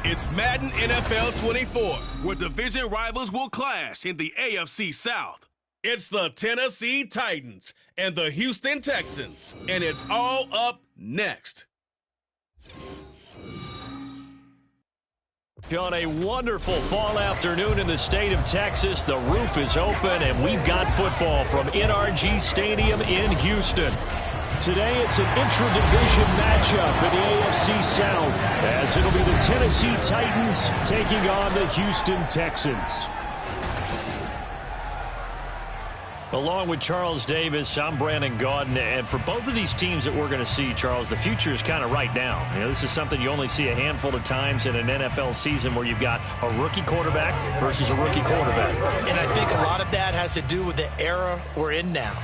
It's Madden NFL 24, where division rivals will clash in the AFC South. It's the Tennessee Titans and the Houston Texans, and it's all up next. On a wonderful fall afternoon in the state of Texas, the roof is open, and we've got football from NRG Stadium in Houston. Today, it's an intra-division matchup in the AFC South, as it'll be the Tennessee Titans taking on the Houston Texans. Along with Charles Davis, I'm Brandon Gaudin, and for both of these teams that we're going to see, Charles, the future is kind of right now. You know, this is something you only see a handful of times in an NFL season where you've got a rookie quarterback versus a rookie quarterback. And I think a lot of that has to do with the era we're in now,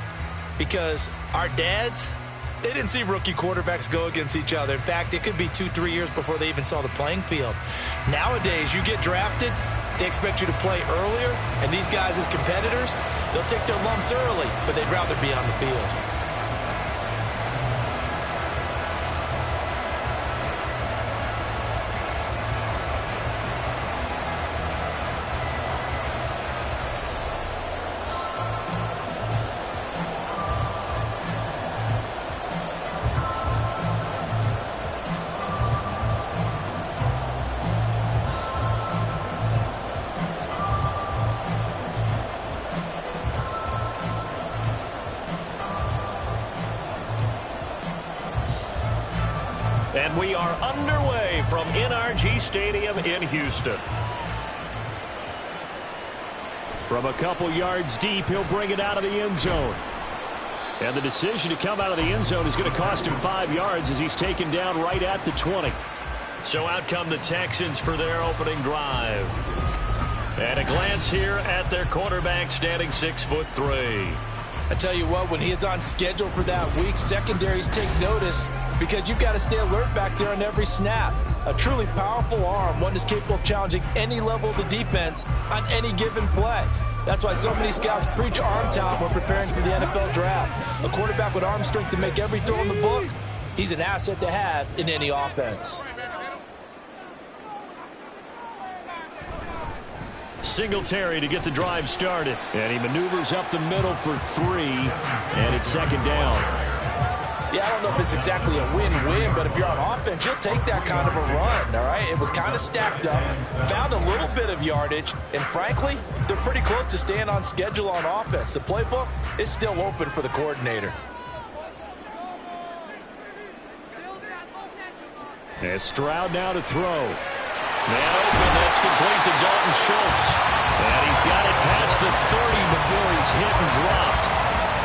because our dads, they didn't see rookie quarterbacks go against each other. In fact, it could be 2-3 years before they even saw the playing field. Nowadays, you get drafted, they expect you to play earlier, and these guys as competitors, they'll take their lumps early, but they'd rather be on the field. And we are underway from NRG Stadium in Houston. From a couple yards deep, he'll bring it out of the end zone. And the decision to come out of the end zone is going to cost him 5 yards as he's taken down right at the 20. So out come the Texans for their opening drive. And a glance here at their quarterback, standing 6'3". I tell you what, when he is on schedule for that week, secondaries take notice because you've got to stay alert back there on every snap. A truly powerful arm, one that's capable of challenging any level of the defense on any given play. That's why so many scouts preach arm talent when preparing for the NFL draft. A quarterback with arm strength to make every throw in the book, he's an asset to have in any offense. Singletary to get the drive started. And he maneuvers up the middle for 3. And it's second down. Yeah, I don't know if it's exactly a win-win, but if you're on offense, you'll take that kind of a run, all right? It was kind of stacked up, found a little bit of yardage, and frankly, they're pretty close to staying on schedule on offense. The playbook is still open for the coordinator. And Stroud now to throw. Man open, that's complete to Dalton Schultz. And he's got it past the 30 before he's hit and dropped.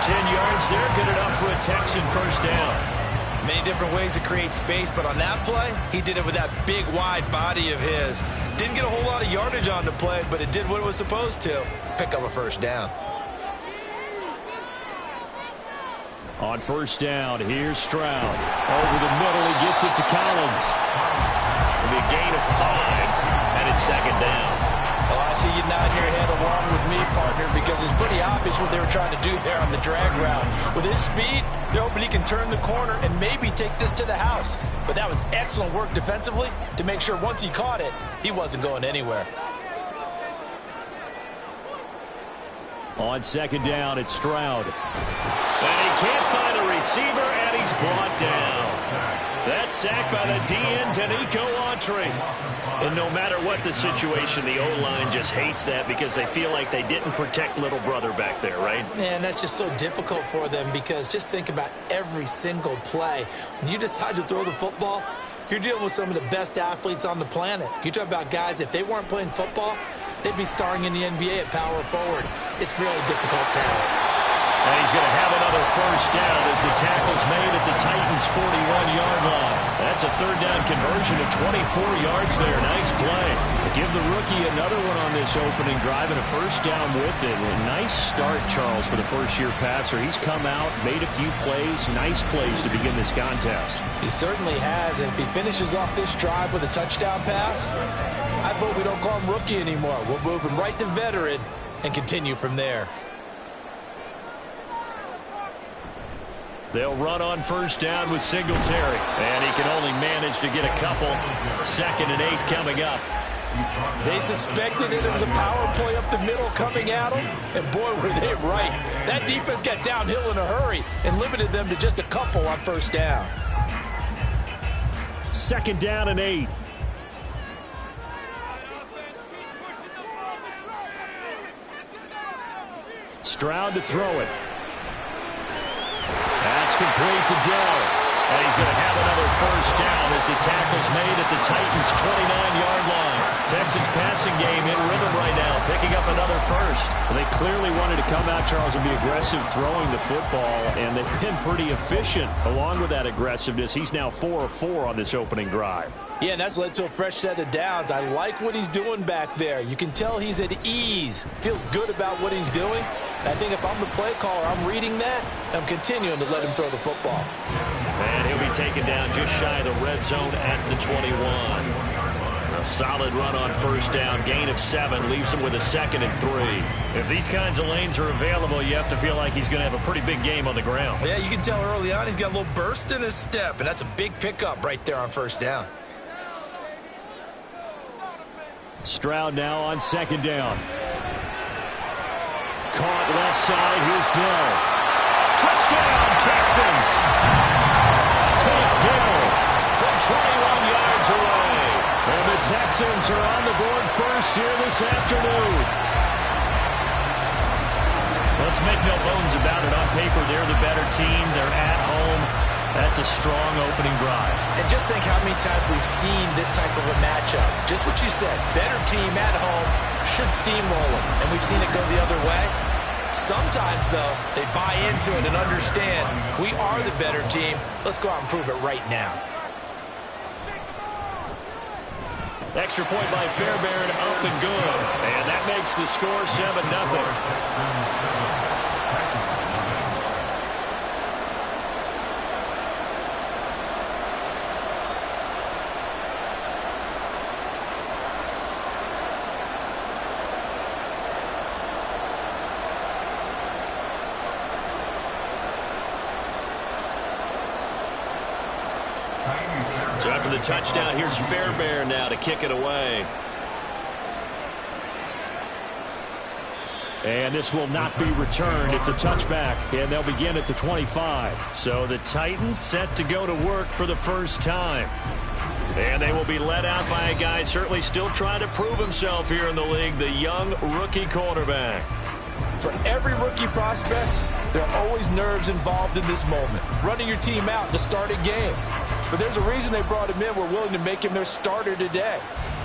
10 yards there, good enough for a Texan first down. Many different ways to create space, but on that play, he did it with that big, wide body of his. Didn't get a whole lot of yardage on the play, but it did what it was supposed to. Pick up a first down. On first down, here's Stroud. Over the middle, he gets it to Collins. It'll be a gain of 5, and it's second down. Well, I see you nod your head along with me, partner, because it's pretty obvious what they were trying to do there on the drag route. With his speed, they're hoping he can turn the corner and maybe take this to the house. But that was excellent work defensively to make sure once he caught it, he wasn't going anywhere. On second down, it's Stroud. And he can't find a receiver, and he's brought down. That's sacked by the DN, Danico Autry. And no matter what the situation, the O-line just hates that because they feel like they didn't protect little brother back there, right? Man, that's just so difficult for them because just think about every single play. When you decide to throw the football, you're dealing with some of the best athletes on the planet. You talk about guys, if they weren't playing football, they'd be starring in the NBA at power forward. It's a really difficult task. And he's going to have another first down as the tackle's made at the Titans' 41-yard line. That's a third down conversion of 24 yards there. Nice play. Give the rookie another one on this opening drive and a first down with it. A nice start, Charles, for the first-year passer. He's come out, made a few plays, nice plays to begin this contest. He certainly has, and if he finishes off this drive with a touchdown pass, I vote we don't call him rookie anymore. We'll move him right to veteran and continue from there. They'll run on first down with Singletary. And he can only manage to get a couple. 2nd and 8 coming up. They suspected it was a power play up the middle coming at them, and boy, were they right. That defense got downhill in a hurry and limited them to just a couple on first down. 2nd down and 8. Stroud to throw it. That's complete to Dell. And he's going to have another first down as the tackle's made at the Titans' 29-yard line. Texans passing game in rhythm right now, picking up another first. Well, they clearly wanted to come out, Charles, and be aggressive throwing the football, and they've been pretty efficient along with that aggressiveness. He's now 4 of 4 on this opening drive. Yeah, and that's led to a fresh set of downs. I like what he's doing back there. You can tell he's at ease. Feels good about what he's doing. I think if I'm the play caller, I'm reading that, and I'm continuing to let him throw the football. And he'll be taken down just shy of the red zone at the 21. A solid run on first down. Gain of 7 leaves him with a 2nd and 3. If these kinds of lanes are available, you have to feel like he's going to have a pretty big game on the ground. Yeah, you can tell early on he's got a little burst in his step, and that's a big pickup right there on first down. Stroud now on 2nd down. Caught left side. Here's Dell. Touchdown, Texans! Take Dell from 21 yards away. And the Texans are on the board first here this afternoon. Let's make no bones about it. On paper, they're the better team. They're at home. That's a strong opening drive. And just think how many times we've seen this type of a matchup. Just what you said, better team at home should steamroll them. And we've seen it go the other way. Sometimes, though, they buy into it and understand we are the better team. Let's go out and prove it right now. Extra point by Fairbairn, up and good. And that makes the score 7-0. So after the touchdown, here's Fairbairn now to kick it away. And this will not be returned. It's a touchback, and they'll begin at the 25. So the Titans set to go to work for the first time. And they will be led out by a guy certainly still trying to prove himself here in the league, the young rookie quarterback. For every rookie prospect, there are always nerves involved in this moment. Running your team out to start a game. But there's a reason they brought him in. We're willing to make him their starter today.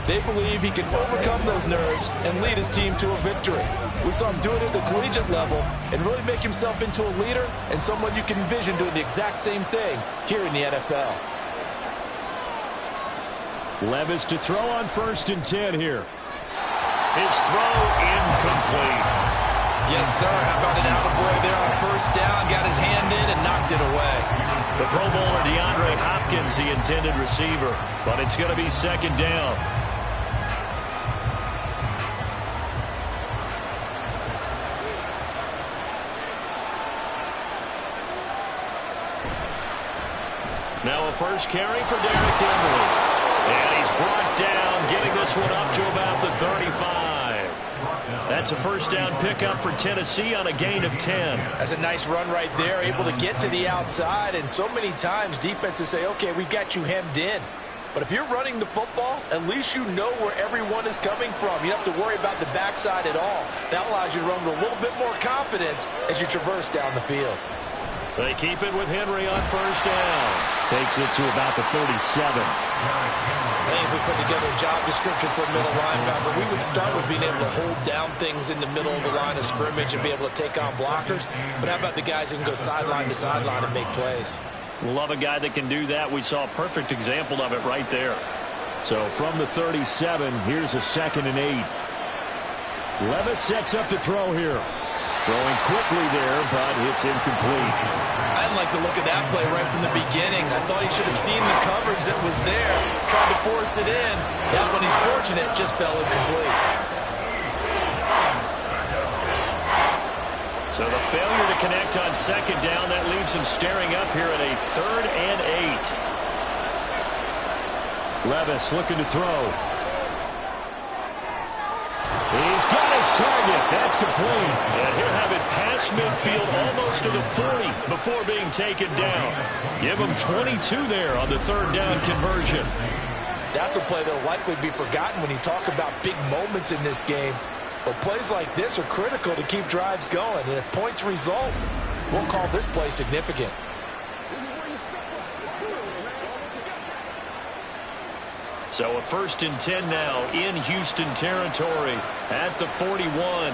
They believe he can overcome those nerves and lead his team to a victory. We saw him do it at the collegiate level and really make himself into a leader and someone you can envision doing the exact same thing here in the NFL. Levis to throw on 1st and 10 here. His throw incomplete. Yes, sir. How about an attaboy there on first down? Got his hand in and knocked it away. The Pro Bowler DeAndre Hopkins, the intended receiver. But it's going to be 2nd down. Now a first carry for Derrick Henry. And he's brought down, getting this one up to about the 35. That's a first down pickup for Tennessee on a gain of 10. That's a nice run right there, able to get to the outside. And so many times defenses say, okay, we got you hemmed in. But if you're running the football, at least you know where everyone is coming from. You don't have to worry about the backside at all. That allows you to run with a little bit more confidence as you traverse down the field. They keep it with Henry on first down. Takes it to about the 37. I think if we put together a job description for a middle linebacker, we would start with being able to hold down things in the middle of the line of scrimmage and be able to take on blockers. But how about the guys who can go sideline to sideline and make plays? Love a guy that can do that. We saw a perfect example of it right there. So from the 37, here's a 2nd and 8. Levis sets up to throw here. Throwing quickly there, but it's incomplete. I like the look of that play right from the beginning. I thought he should have seen the coverage that was there, tried to force it in. That one, he's fortunate, just fell incomplete. So the failure to connect on second down, that leaves him staring up here at a 3rd and 8. Levis looking to throw. He's got his target. That's complete. And he'll have it past midfield almost to the 40 before being taken down. Give him 22 there on the 3rd down conversion. That's a play that will likely be forgotten when you talk about big moments in this game. But plays like this are critical to keep drives going. And if points result, we'll call this play significant. So a 1st and 10 now in Houston territory at the 41.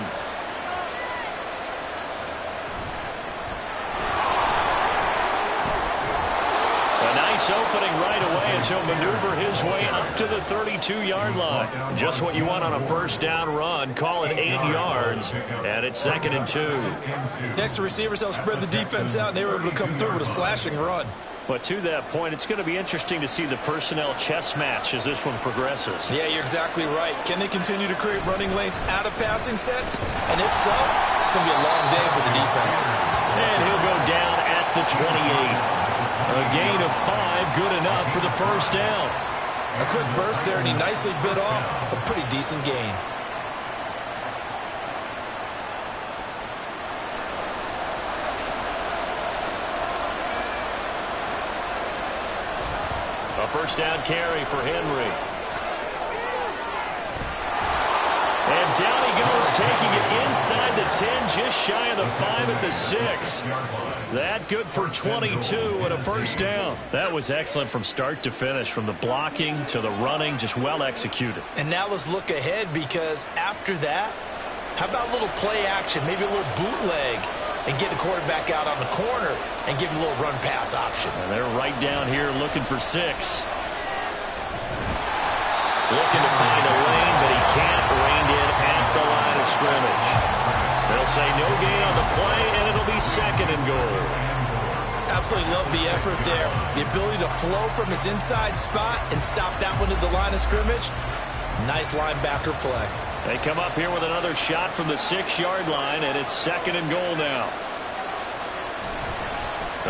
A nice opening right away as he'll maneuver his way up to the 32-yard line. Just what you want on a 1st down run. Call it 8 yards, and it's 2nd and 2. Next, the receivers help spread the defense out, and they were able to come through with a slashing run. But to that point, it's going to be interesting to see the personnel chess match as this one progresses. Yeah, you're exactly right. Can they continue to create running lanes out of passing sets? And if so, it's going to be a long day for the defense. And he'll go down at the 28. A gain of 5, good enough for the 1st down. A quick burst there, and he nicely bit off a pretty decent gain. A 1st down carry for Henry. And down he goes, taking it inside the 10, just shy of the 5 at the 6. That good for 22 and a 1st down. That was excellent from start to finish, from the blocking to the running, just well executed. And now let's look ahead, because after that, how about a little play action, maybe a little bootleg, and get the quarterback out on the corner and give him a little run pass option. And they're right down here looking for 6. Looking to find a lane, but he can't. Reined in at the line of scrimmage. They'll say no gain on the play, and it'll be 2nd and goal. Absolutely love the effort there. The ability to flow from his inside spot and stop that one at the line of scrimmage. Nice linebacker play. They come up here with another shot from the 6-yard line, and it's 2nd and goal now.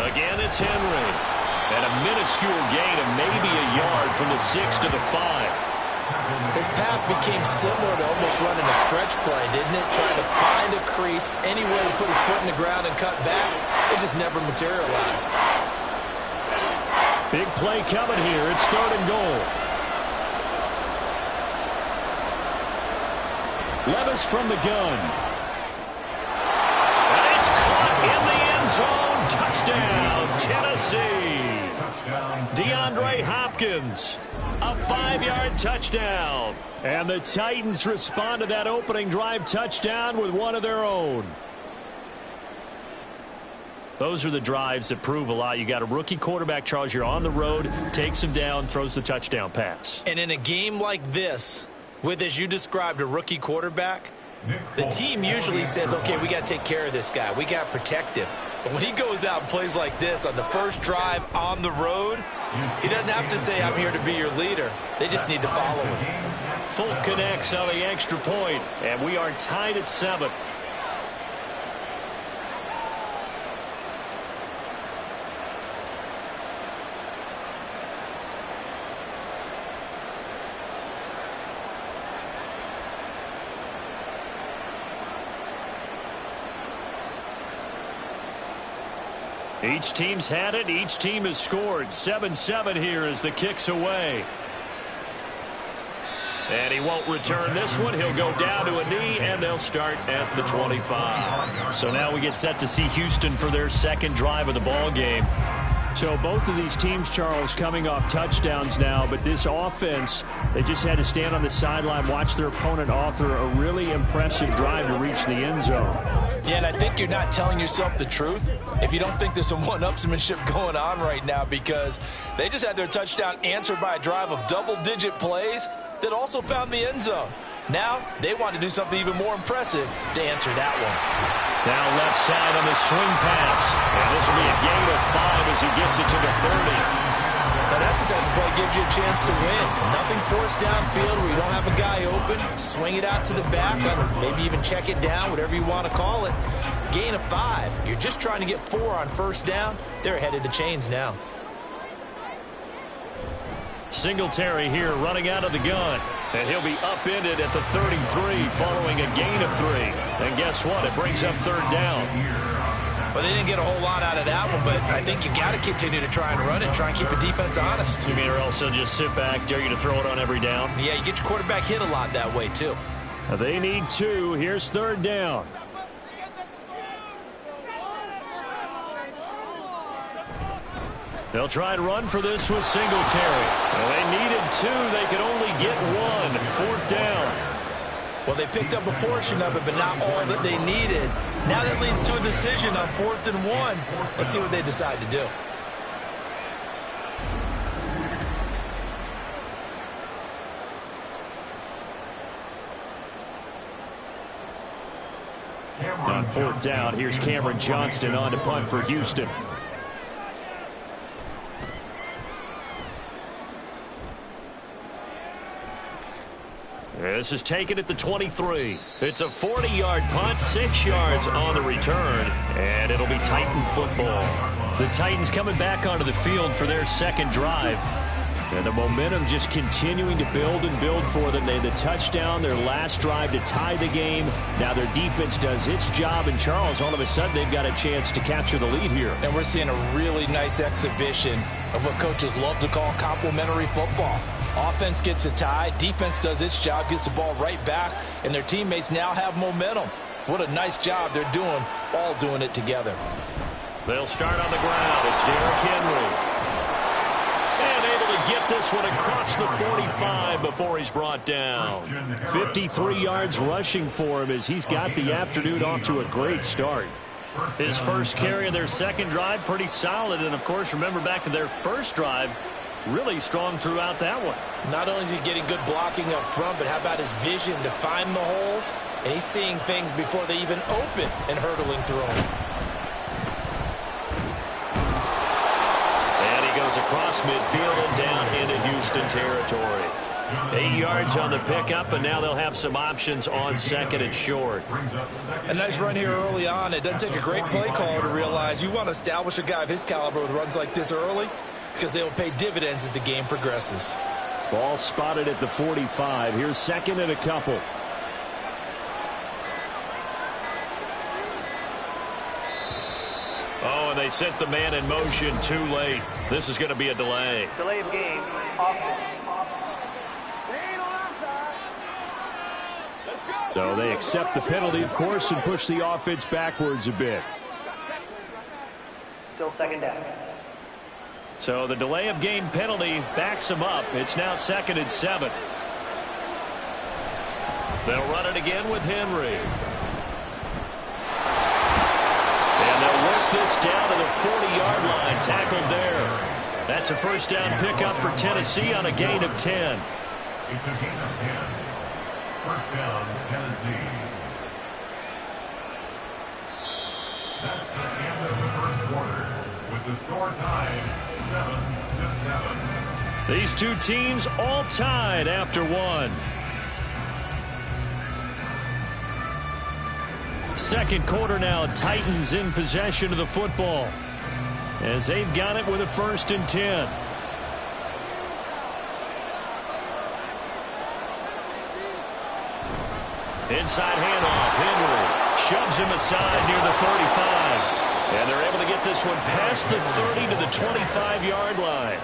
Again, it's Henry. And a minuscule gain of maybe a yard from the 6 to the 5. His path became similar to almost running a stretch play, didn't it? Trying to find a crease, anywhere to put his foot in the ground and cut back. It just never materialized. Big play coming here. It's 3rd and goal. Levis from the gun. And it's caught in the end zone. Touchdown, Tennessee. DeAndre Hopkins. A 5-yard touchdown. And the Titans respond to that opening drive touchdown with one of their own. Those are the drives that prove a lot. You got a rookie quarterback, Charles. You're on the road, takes him down, throws the touchdown pass. And in a game like this, with, as you described, a rookie quarterback, the team usually says, okay, we got to take care of this guy. We got to protect him. But when he goes out and plays like this on the first drive on the road, he doesn't have to say, I'm here to be your leader. They just need to follow him. Full connects on the extra point, and we are tied at 7. Each team's had it. Each team has scored. 7-7 here as the kick's away. And he won't return this one. He'll go down to a knee, and they'll start at the 25. So now we get set to see Houston for their 2nd drive of the ball game. So both of these teams, Charles, coming off touchdowns now, but this offense, they just had to stand on the sideline, watch their opponent author a really impressive drive to reach the end zone. Yeah, and I think you're not telling yourself the truth if you don't think there's some one-upsmanship going on right now, because they just had their touchdown answered by a drive of double-digit plays that also found the end zone. Now they want to do something even more impressive to answer that one. Now left side on the swing pass. And this will be a gain of 5 as he gets it to the 30. And that's the type of play that gives you a chance to win. Nothing forced downfield where you don't have a guy open. Swing it out to the back, maybe even check it down, whatever you want to call it. Gain of 5. You're just trying to get 4 on first down. They're ahead of the chains now. Singletary here running out of the gun. And he'll be upended at the 33 following a gain of 3. And guess what? It brings up third down. Well, they didn't get a whole lot out of that one, but I think you got to continue to try and run it, try and keep the defense honest. You mean, or else they'll just sit back, dare you to throw it on every down? Yeah, you get your quarterback hit a lot that way, too. They need 2. Here's third down. They'll try and run for this with Singletary. Well, they needed 2. They could only get 1. Fourth down. Well, they picked up a portion of it, but not all that they needed. Now that leads to a decision on 4th and 1. Let's see what they decide to do. On fourth down, here's Cameron Johnston on to punt for Houston. This is taken at the 23. It's a 40-yard punt, 6 yards on the return, and it'll be Titan football. The Titans coming back onto the field for their second drive. And the momentum just continuing to build and build for them. They had the touchdown, their last drive to tie the game. Now their defense does its job, and Charles, all of a sudden, they've got a chance to capture the lead here. And we're seeing a really nice exhibition of what coaches love to call complementary football. Offense gets a tie, defense does its job, gets the ball right back, and their teammates now have momentum. What a nice job they're doing, all doing it together. They'll start on the ground. It's Derrick Henry. And able to get this one across the 45 before he's brought down. 53 yards rushing for him as he's got the afternoon off to a great start. His first carry of their second drive, pretty solid. And, of course, remember back to their first drive, really strong throughout that one. Not only is he getting good blocking up front, but how about his vision to find the holes? And he's seeing things before they even open and hurdling through them. And he goes across midfield and down into Houston territory. 8 yards on the pickup, and now they'll have some options on second and short. A nice run here early on. It doesn't take a great play caller to realize you want to establish a guy of his caliber with runs like this early, because they will pay dividends as the game progresses. Ball spotted at the 45. Here's second and a couple. Oh, and they sent the man in motion too late. This is going to be a delay. Delay of game. Offense. So they accept the penalty, of course, and push the offense backwards a bit. Still second down. So the delay of game penalty backs them up. It's now 2nd and 7. They'll run it again with Henry. And they'll work this down to the 40-yard line, tackled there. That's a first down pickup for Tennessee on a gain of 10. It's a gain of 10. First down, Tennessee. That's the end of the first quarter, with the score tied 7-7. These two teams all tied after one. Second quarter now, Titans in possession of the football as they've got it with a 1st and 10. Inside handoff, Henry shoves him aside near the 35. And they're able to get this one past the 30 to the 25-yard line.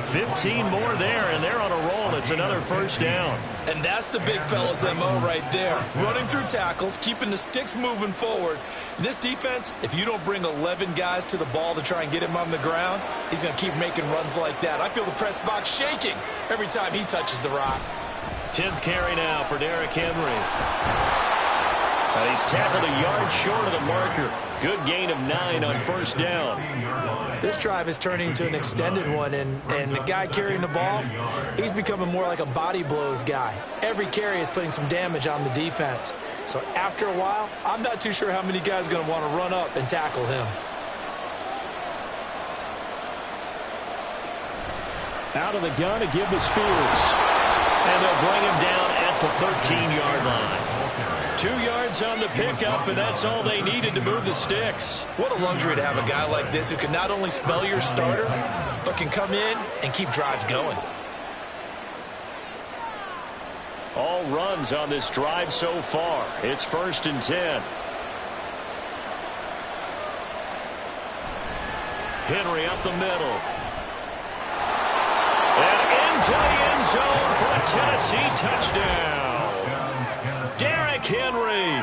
15 more there, and they're on a roll. It's another first down. And that's the big fella's MO right there. Running through tackles, keeping the sticks moving forward. This defense, if you don't bring 11 guys to the ball to try and get him on the ground, he's going to keep making runs like that. I feel the press box shaking every time he touches the rock. 10th carry now for Derrick Henry. He's tackled a yard short of the marker. Good gain of 9 on first down. This drive is turning into an extended one, and the guy carrying the ball, he's becoming more like a body blows guy. Every carry is putting some damage on the defense. So after a while, I'm not too sure how many guys are going to want to run up and tackle him. Out of the gun to give to Spears. And they'll bring him down at the 13-yard line. 2 yards on the pickup, and that's all they needed to move the sticks. What a luxury to have a guy like this who can not only spell your starter, but can come in and keep drives going. All runs on this drive so far. It's 1st and 10. Henry up the middle. And into the end zone for a Tennessee touchdown. Derrick Henry,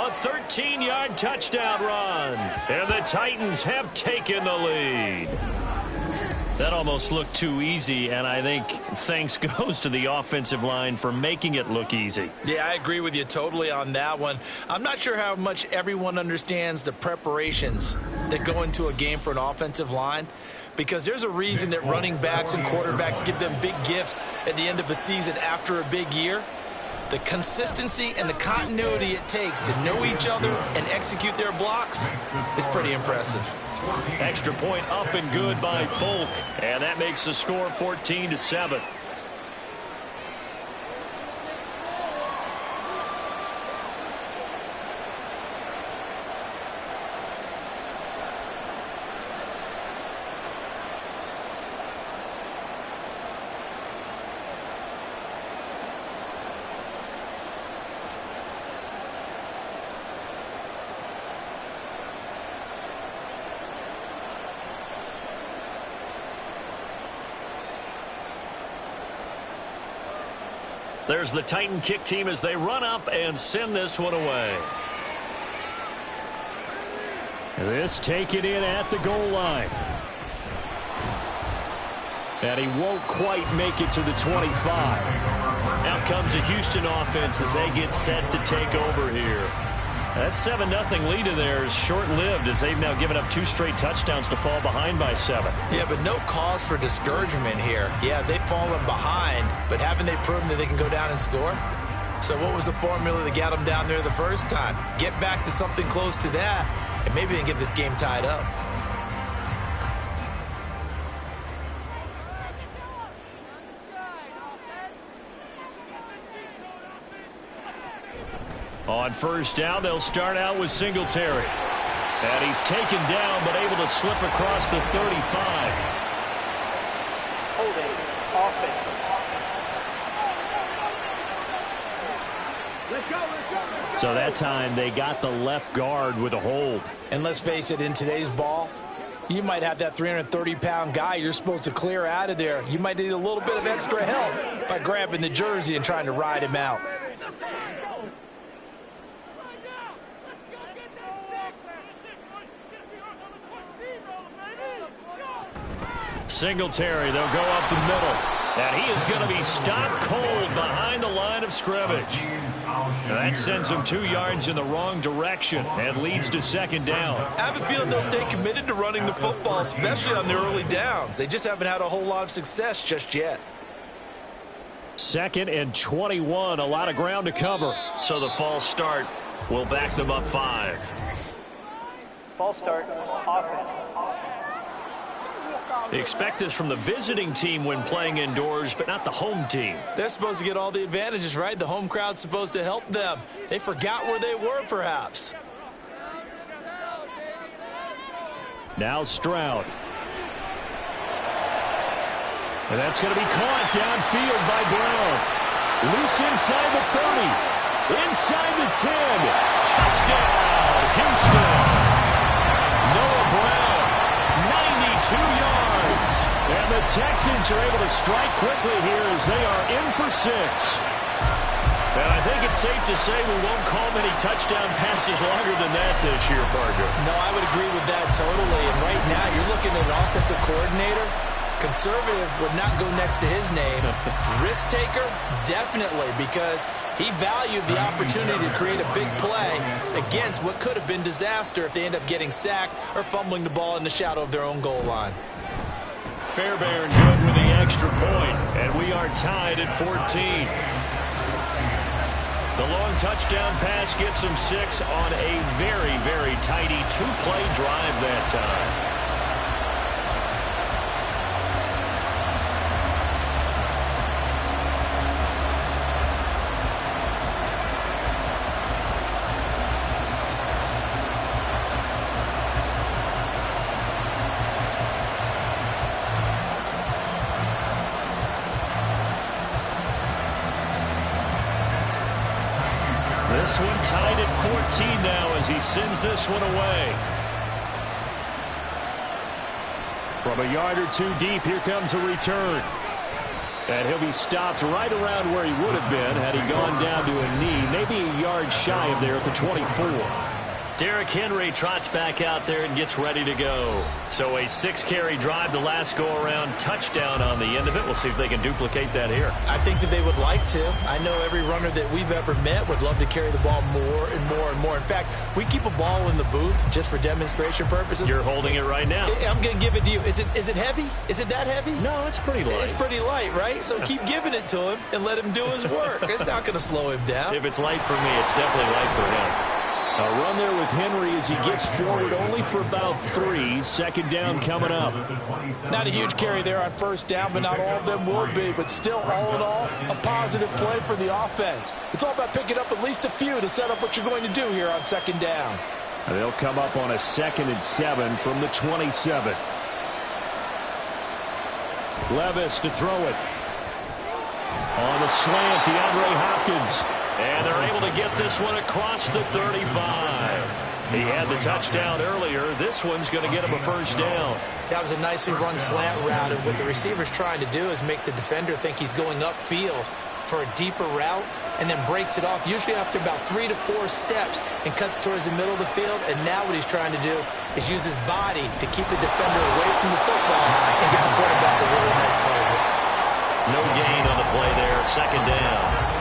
a 13-yard touchdown run. And the Titans have taken the lead. That almost looked too easy, and I think thanks goes to the offensive line for making it look easy. Yeah, I agree with you totally on that one. I'm not sure how much everyone understands the preparations that go into a game for an offensive line, because there's a reason that running backs and quarterbacks give them big gifts at the end of a season after a big year. The consistency and the continuity it takes to know each other and execute their blocks is pretty impressive. Extra point up and good by Folk, and that makes the score 14-7. There's the Titan kick team as they run up and send this one away. This taken in at the goal line. And he won't quite make it to the 25. Out comes a Houston offense as they get set to take over here. That 7-0 lead of theirs short-lived as they've now given up 2 straight touchdowns to fall behind by 7. Yeah, but no cause for discouragement here. Yeah, they've fallen behind, but haven't they proven that they can go down and score? So what was the formula that got them down there the first time? Get back to something close to that, and maybe they can get this game tied up. On first down, they'll start out with Singletary. And he's taken down, but able to slip across the 35. Holding offense. So that time they got the left guard with a hold. And let's face it, in today's ball, you might have that 330-pound guy you're supposed to clear out of there. You might need a little bit of extra help by grabbing the jersey and trying to ride him out. Singletary, they'll go up the middle. And he is going to be stopped cold behind the line of scrimmage. And that sends him 2 yards in the wrong direction and leads to 2nd down. I have a feeling they'll stay committed to running the football, especially on their early downs. They just haven't had a whole lot of success just yet. 2nd and 21, a lot of ground to cover. So the false start will back them up 5. False start, offense. Expect this from the visiting team when playing indoors, but not the home team. They're supposed to get all the advantages, right? The home crowd's supposed to help them. They forgot where they were, perhaps. Now Stroud. And that's going to be caught downfield by Brown. Loose inside the 30. Inside the 10. Touchdown, Houston. Noah Brown, 92 yards. And the Texans are able to strike quickly here as they are in for 6. And I think it's safe to say we won't call many touchdown passes longer than that this year, partner. No, I would agree with that totally. And right now, you're looking at an offensive coordinator. Conservative would not go next to his name. Risk taker, definitely, because he valued the opportunity to create a big play against what could have been disaster if they end up getting sacked or fumbling the ball in the shadow of their own goal line. Fairbairn good with the extra point, and we are tied at 14. The long touchdown pass gets them 6 on a very, very tidy 2-play drive that time. This one tied at 14 now as he sends this one away. From a yard or two deep, here comes a return. And he'll be stopped right around where he would have been had he gone down to a knee, maybe a yard shy of there at the 24. Derrick Henry trots back out there and gets ready to go. So a 6-carry drive the last go-around, touchdown on the end of it. We'll see if they can duplicate that here. I think that they would like to. I know every runner that we've ever met would love to carry the ball more and more and more. In fact, we keep a ball in the booth just for demonstration purposes. You're holding it right now. I'm going to give it to you. Is it heavy? Is it that heavy? No, it's pretty light. It's pretty light, right? So keep giving it to him and let him do his work. It's not going to slow him down. If it's light for me, it's definitely light for him. A run there with Henry as he gets forward only for about 3. Second down coming up. Not a huge carry there on first down, but not all of them will be. But still, all in all, a positive play for the offense. It's all about picking up at least a few to set up what you're going to do here on second down. They'll come up on a 2nd and 7 from the 27. Levis to throw it. On the slant, DeAndre Hopkins. And they're able to get this one across the 35. He had the touchdown earlier. This one's going to get him a first down. That was a nicely run slant route, and what the receiver's trying to do is make the defender think he's going upfield for a deeper route, and then breaks it off, usually after about 3 to 4 steps, and cuts towards the middle of the field. And now what he's trying to do is use his body to keep the defender away from the football and get the quarterback a really nice target. No gain on the play there, second down.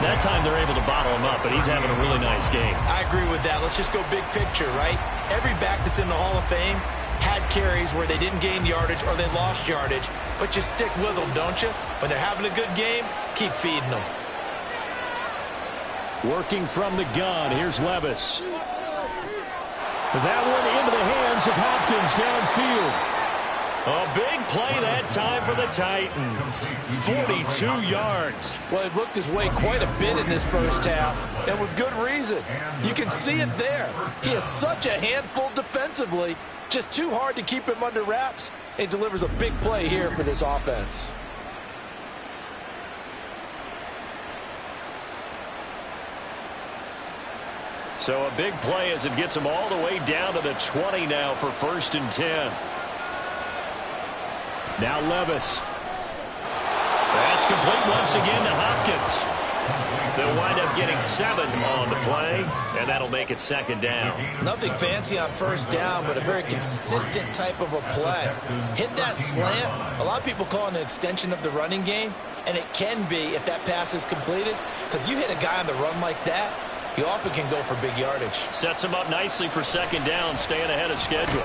That time they're able to bottle him up, but he's having a really nice game. I agree with that. Let's just go big picture, right? Every back that's in the Hall of Fame had carries where they didn't gain yardage or they lost yardage, but you stick with them, don't you? When they're having a good game, keep feeding them. Working from the gun, here's Levis. That one into the hands of Hopkins downfield. A big play that time for the Titans. 42 yards. Well, he looked his way quite a bit in this first half, and with good reason. You can see it there. He is such a handful defensively. Just too hard to keep him under wraps, and delivers a big play here for this offense. So a big play as it gets him all the way down to the 20 now for 1st and 10. Now Levis. That's complete once again to Hopkins. They'll wind up getting 7 on the play, and that'll make it second down. Nothing fancy on first down, but a very consistent type of a play. Hit that slant. A lot of people call it an extension of the running game, and it can be if that pass is completed, because you hit a guy on the run like that, you often can go for big yardage. Sets him up nicely for second down, staying ahead of schedule.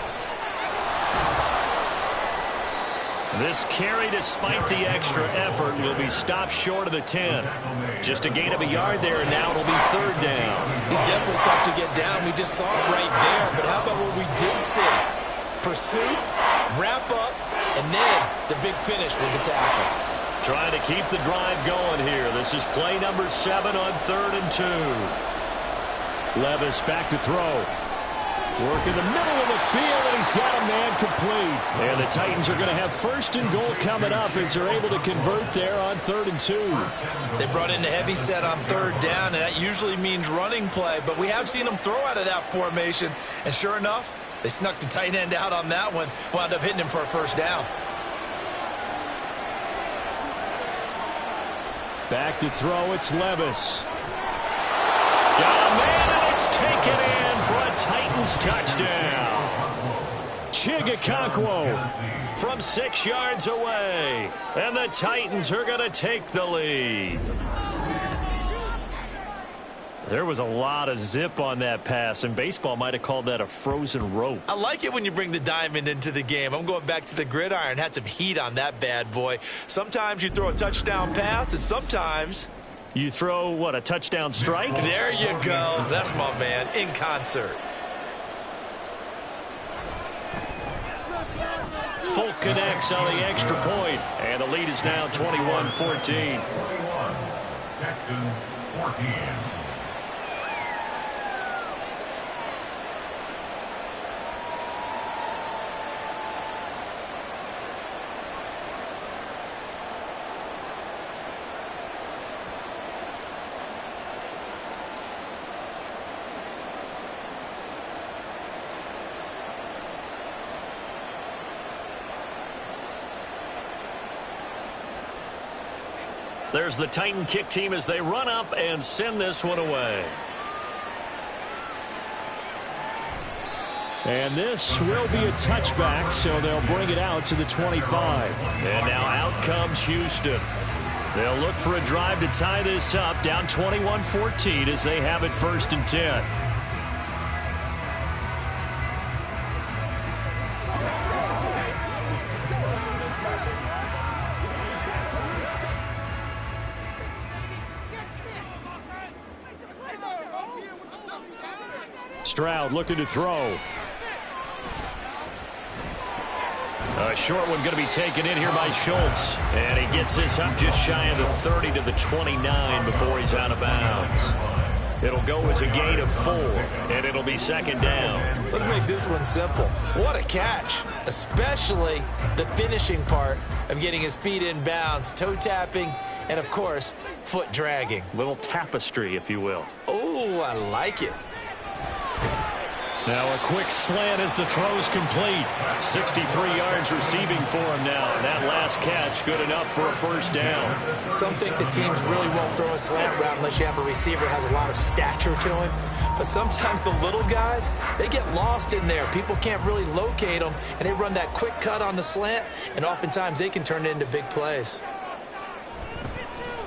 This carry, despite the extra effort, will be stopped short of the 10. Just a gain of a yard there, and now it'll be third down. He's definitely tough to get down. We just saw it right there. But how about what we did see? Pursuit, wrap up, and then the big finish with the tackle. Trying to keep the drive going here. This is play number 7 on 3rd and 2. Levis back to throw. Work in the middle of the field, and he's got a man complete. And the Titans are going to have 1st and goal coming up as they're able to convert there on 3rd and 2. They brought in a heavy set on 3rd down, and that usually means running play. But we have seen them throw out of that formation. And sure enough, they snuck the tight end out on that one. Wound up hitting him for a first down. Back to throw, it's Levis. Got a man, and it's taken in for a Titans touchdown. Chigakonkwo from 6 yards away. And the Titans are going to take the lead. There was a lot of zip on that pass, and baseball might have called that a frozen rope. I like it when you bring the diamond into the game. I'm going back to the gridiron. Had some heat on that bad boy. Sometimes you throw a touchdown pass, and sometimes you throw, what, a touchdown strike? There you go. That's my man, in concert. Folk connects on the extra point, and the lead is now 21-14. 21, Texans 14. There's the Titan kick team as they run up and send this one away. And this will be a touchback, so they'll bring it out to the 25. And now out comes Houston. They'll look for a drive to tie this up, down 21-14 as they have it 1st and 10. Stroud looking to throw. A short one going to be taken in here by Schultz. And he gets this up just shy of the 30 to the 29 before he's out of bounds. It'll go as a gain of 4, and it'll be 2nd down. Let's make this one simple. What a catch, especially the finishing part of getting his feet in bounds, toe tapping, and, of course, foot dragging. Little tapestry, if you will. Oh, I like it. Now a quick slant as the throw's complete. 63 yards receiving for him now. That last catch good enough for a 1st down. Some think the teams really won't throw a slant route unless you have a receiver that has a lot of stature to him. But sometimes the little guys, they get lost in there. People can't really locate them, and they run that quick cut on the slant, and oftentimes they can turn it into big plays.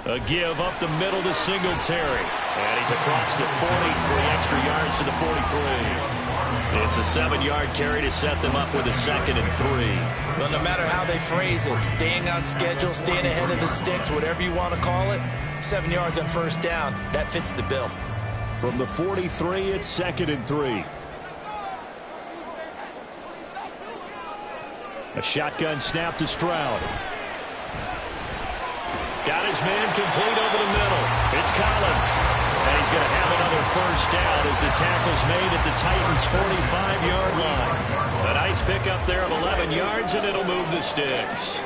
A give up the middle to Singletary. And he's across the 40, 3 extra yards to the 43. It's a 7-yard carry to set them up with a 2nd and 3. Well, no matter how they phrase it, staying on schedule, staying ahead of the sticks, whatever you want to call it, 7 yards on 1st down, that fits the bill. From the 43, it's 2nd and 3. A shotgun snap to Stroud. Got his man complete over the middle. It's Collins. And he's going to have another 1st down as the tackle's made at the Titans' 45-yard line. A nice pickup there of 11 yards, and it'll move the sticks.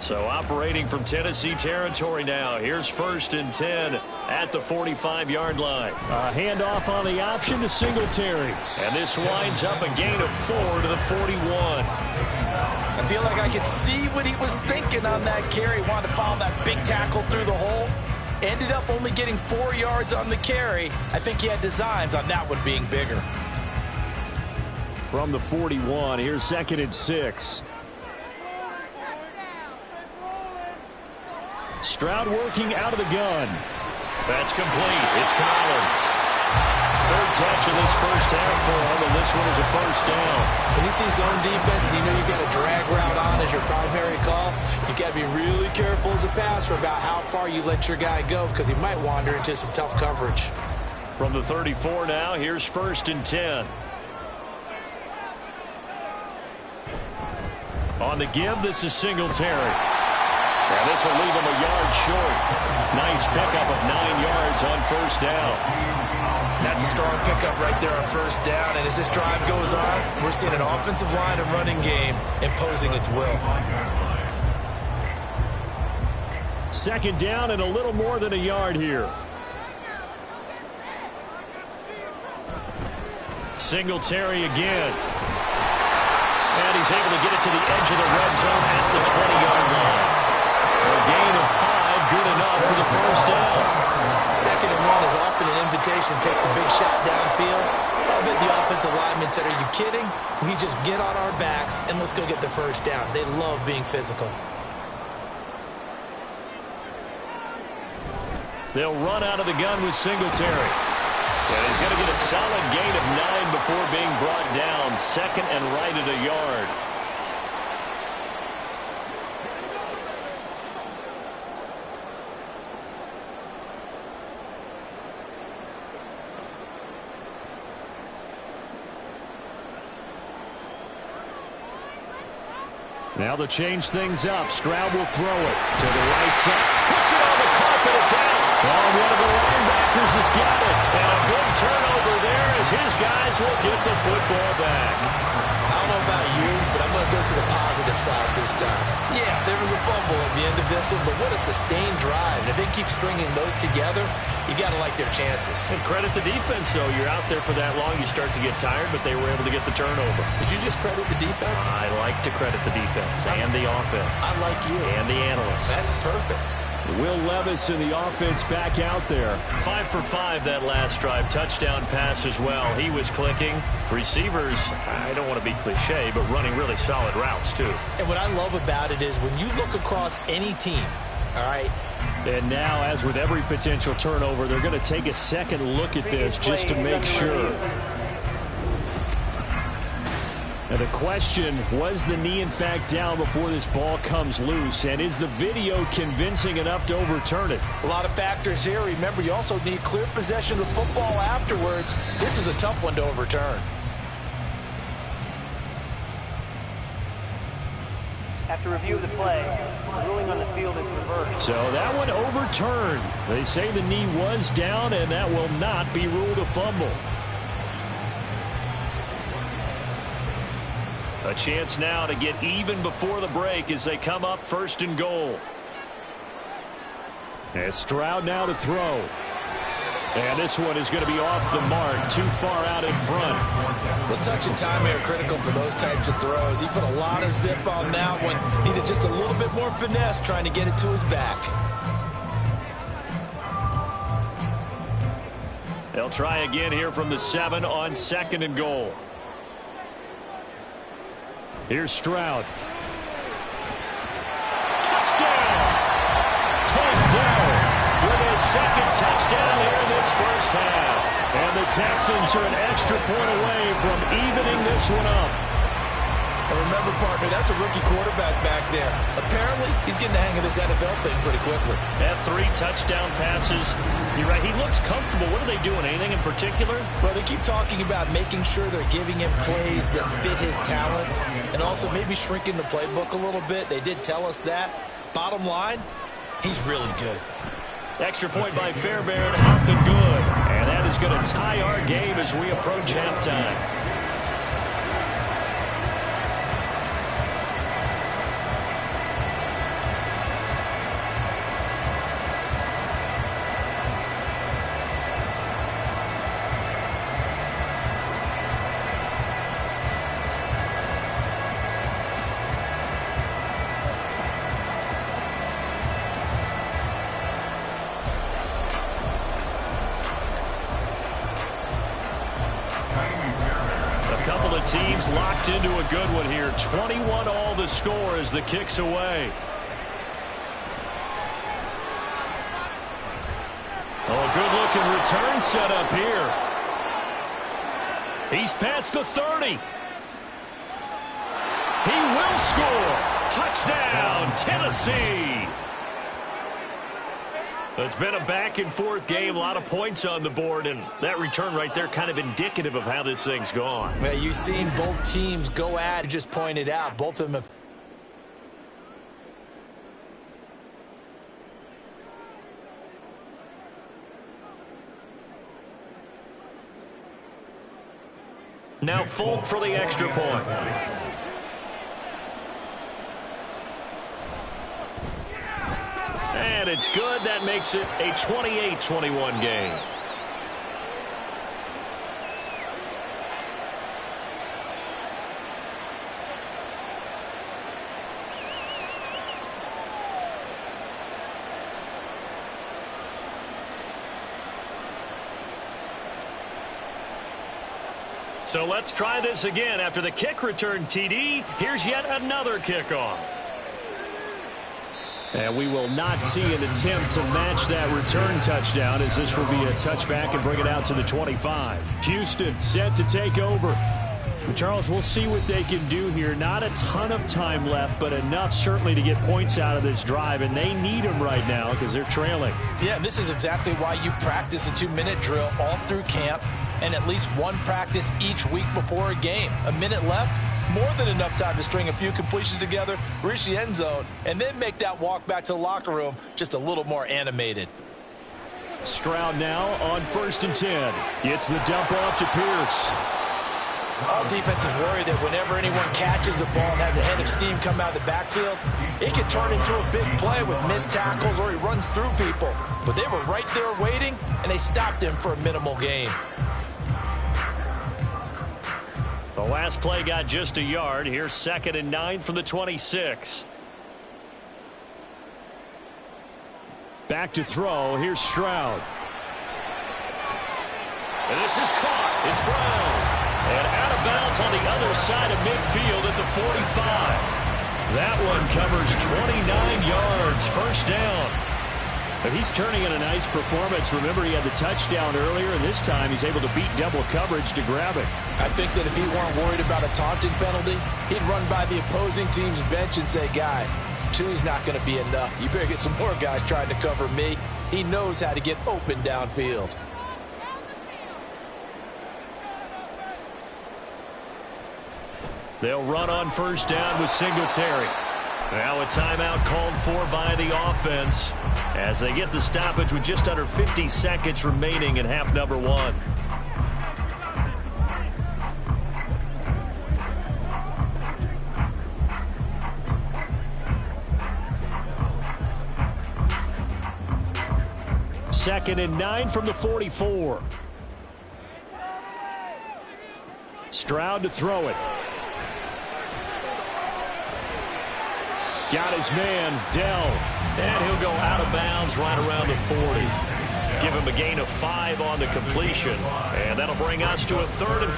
So operating from Tennessee territory now. Here's 1st and 10 at the 45-yard line. A handoff on the option to Singletary. And this winds up a gain of 4 to the 41. I feel like I could see what he was thinking on that carry. Wanted to follow that big tackle through the hole. Ended up only getting 4 yards on the carry. I think he had designs on that one being bigger. From the 41, here's 2nd and 6. Stroud working out of the gun. That's complete. It's Collins. 3rd catch of this 1st half for him, and this one is a 1st down. When you see zone defense and you know you've got a drag route on as your primary call, you got to be really careful as a passer about how far you let your guy go because he might wander into some tough coverage. From the 34 now, here's 1st and 10. On the give, this is Singletary. And this will leave him a yard short. Nice pickup of 9 yards on 1st down. That's a strong pickup right there on 1st down. And as this drive goes on, we're seeing an offensive line and running game imposing its will. 2nd down and a little more than a yard here. Singletary again. And he's able to get it to the edge of the red zone at the 20-yard line. A gain of 5, good enough for the 1st down. 2nd and 1 is often an invitation to take the big shot downfield. I bet the offensive lineman said, are you kidding? We just get on our backs and let's go get the 1st down. They love being physical. They'll run out of the gun with Singletary. And he's going to get a solid gain of 9 before being brought down. 2nd and right at a yard. Now to change things up, Stroud will throw it to the right side. Puts it on the carpet. It's out. Oh, one of the linebackers has got it. And a good turnover there as his guys will get the football back. I don't know about you, but I'm going to go to the positive side this time. Yeah, there was a fumble at the end of this one, but what a sustained drive. And if they keep stringing those together, you got to like their chances. And credit the defense, though. You're out there for that long, you start to get tired, but they were able to get the turnover. Did you just credit the defense? I like to credit the defense and the offense. I like you. And the analysts. That's perfect. Will Levis in the offense back out there. 5 for 5 that last drive. Touchdown pass as well. He was clicking. Receivers, I don't want to be cliche, but running really solid routes, too. And what I love about it is when you look across any team, all right? And now, as with every potential turnover, they're going to take a second look at this just to make sure. And the question, was the knee in fact down before this ball comes loose? And is the video convincing enough to overturn it? A lot of factors here. Remember, you also need clear possession of the football afterwards. This is a tough one to overturn. After review of the play, the ruling on the field is reversed. So that one overturned. They say the knee was down, and that will not be ruled a fumble. A chance now to get even before the break as they come up 1st and goal. And Stroud now to throw. And this one is going to be off the mark, too far out in front. Well, touch and time here are critical for those types of throws. He put a lot of zip on that one. Needed just a little bit more finesse trying to get it to his back. They'll try again here from the 7 on 2nd and goal. Here's Stroud. Touchdown! Taken with his 2nd touchdown here in this first half. And the Texans are an extra point away from evening this one up. And remember, partner, that's a rookie quarterback back there. Apparently, he's getting the hang of this NFL thing pretty quickly. Had 3 touchdown passes. You're right, he looks comfortable. What are they doing? Anything in particular? Well, they keep talking about making sure they're giving him plays that fit his talents and also maybe shrinking the playbook a little bit. They did tell us that. Bottom line, he's really good. Extra point by Fairbairn, up and good. And that is going to tie our game as we approach halftime. Teams locked into a good one here. 21 all the score as the kick's away. Oh, good-looking return set up here. He's past the 30. He will score. Touchdown, Tennessee. It's been a back-and-forth game, a lot of points on the board, and that return right there kind of indicative of how this thing's gone. Well, you've seen both teams go at it, just pointed out. Both of them have. Now Folk for the extra point. And it's good. That makes it a 28-21 game. So let's try this again. After the kick return TD, here's yet another kickoff. And we will not see an attempt to match that return touchdown, as this will be a touchback and bring it out to the 25. Houston set to take over. Charles, we'll see what they can do here. Not a ton of time left, but enough certainly to get points out of this drive, and they need them right now because they're trailing. Yeah, this is exactly why you practice a 2-minute drill all through camp and at least one practice each week before a game. A minute left, more than enough time to string a few completions together, reach the end zone, and then make that walk back to the locker room just a little more animated. Stroud now on 1st and 10. Gets the dump off to Pierce. All defenses worry that whenever anyone catches the ball and has a head of steam come out of the backfield, it can turn into a big play with missed tackles or he runs through people. But they were right there waiting, and they stopped him for a minimal gain. The last play got just a yard. Here's 2nd and 9 from the 26. Back to throw. Here's Stroud. And this is caught. It's Brown. And out of bounds on the other side of midfield at the 45. That one covers 29 yards. First down. But he's turning in a nice performance. Remember, he had the touchdown earlier, and this time he's able to beat double coverage to grab it. I think that if he weren't worried about a taunting penalty, he'd run by the opposing team's bench and say, guys, 2's not going to be enough. You better get some more guys trying to cover me. He knows how to get open downfield. They'll run on first down with Singletary. Now a timeout called for by the offense as they get the stoppage with just under 50 seconds remaining in half number 1. Second and 9 from the 44. Stroud to throw it. Got his man, Dell. And he'll go out of bounds right around the 40. Give him a gain of 5 on the completion. And that'll bring us to a 3rd and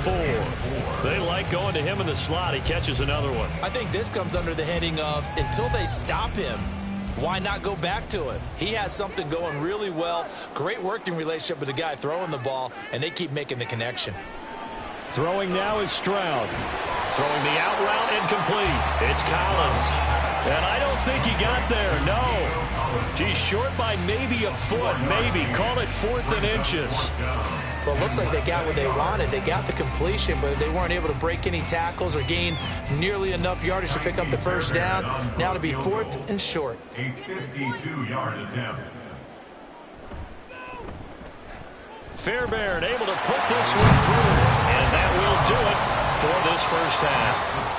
4. They like going to him in the slot. He catches another one. I think this comes under the heading of until they stop him, why not go back to him? He has something going really well. Great working relationship with the guy throwing the ball, and they keep making the connection. Throwing now is Stroud. Throwing the out route incomplete. It's Collins. And I don't think he got there, no. He's short by maybe a foot, maybe. Call it 4th and inches. Well, it looks like they got what they wanted. They got the completion, but they weren't able to break any tackles or gain nearly enough yardage to pick up the first down. Now to be 4th and short. A 52-yard attempt. Fairbairn able to put this one through. And that will do it for this first half.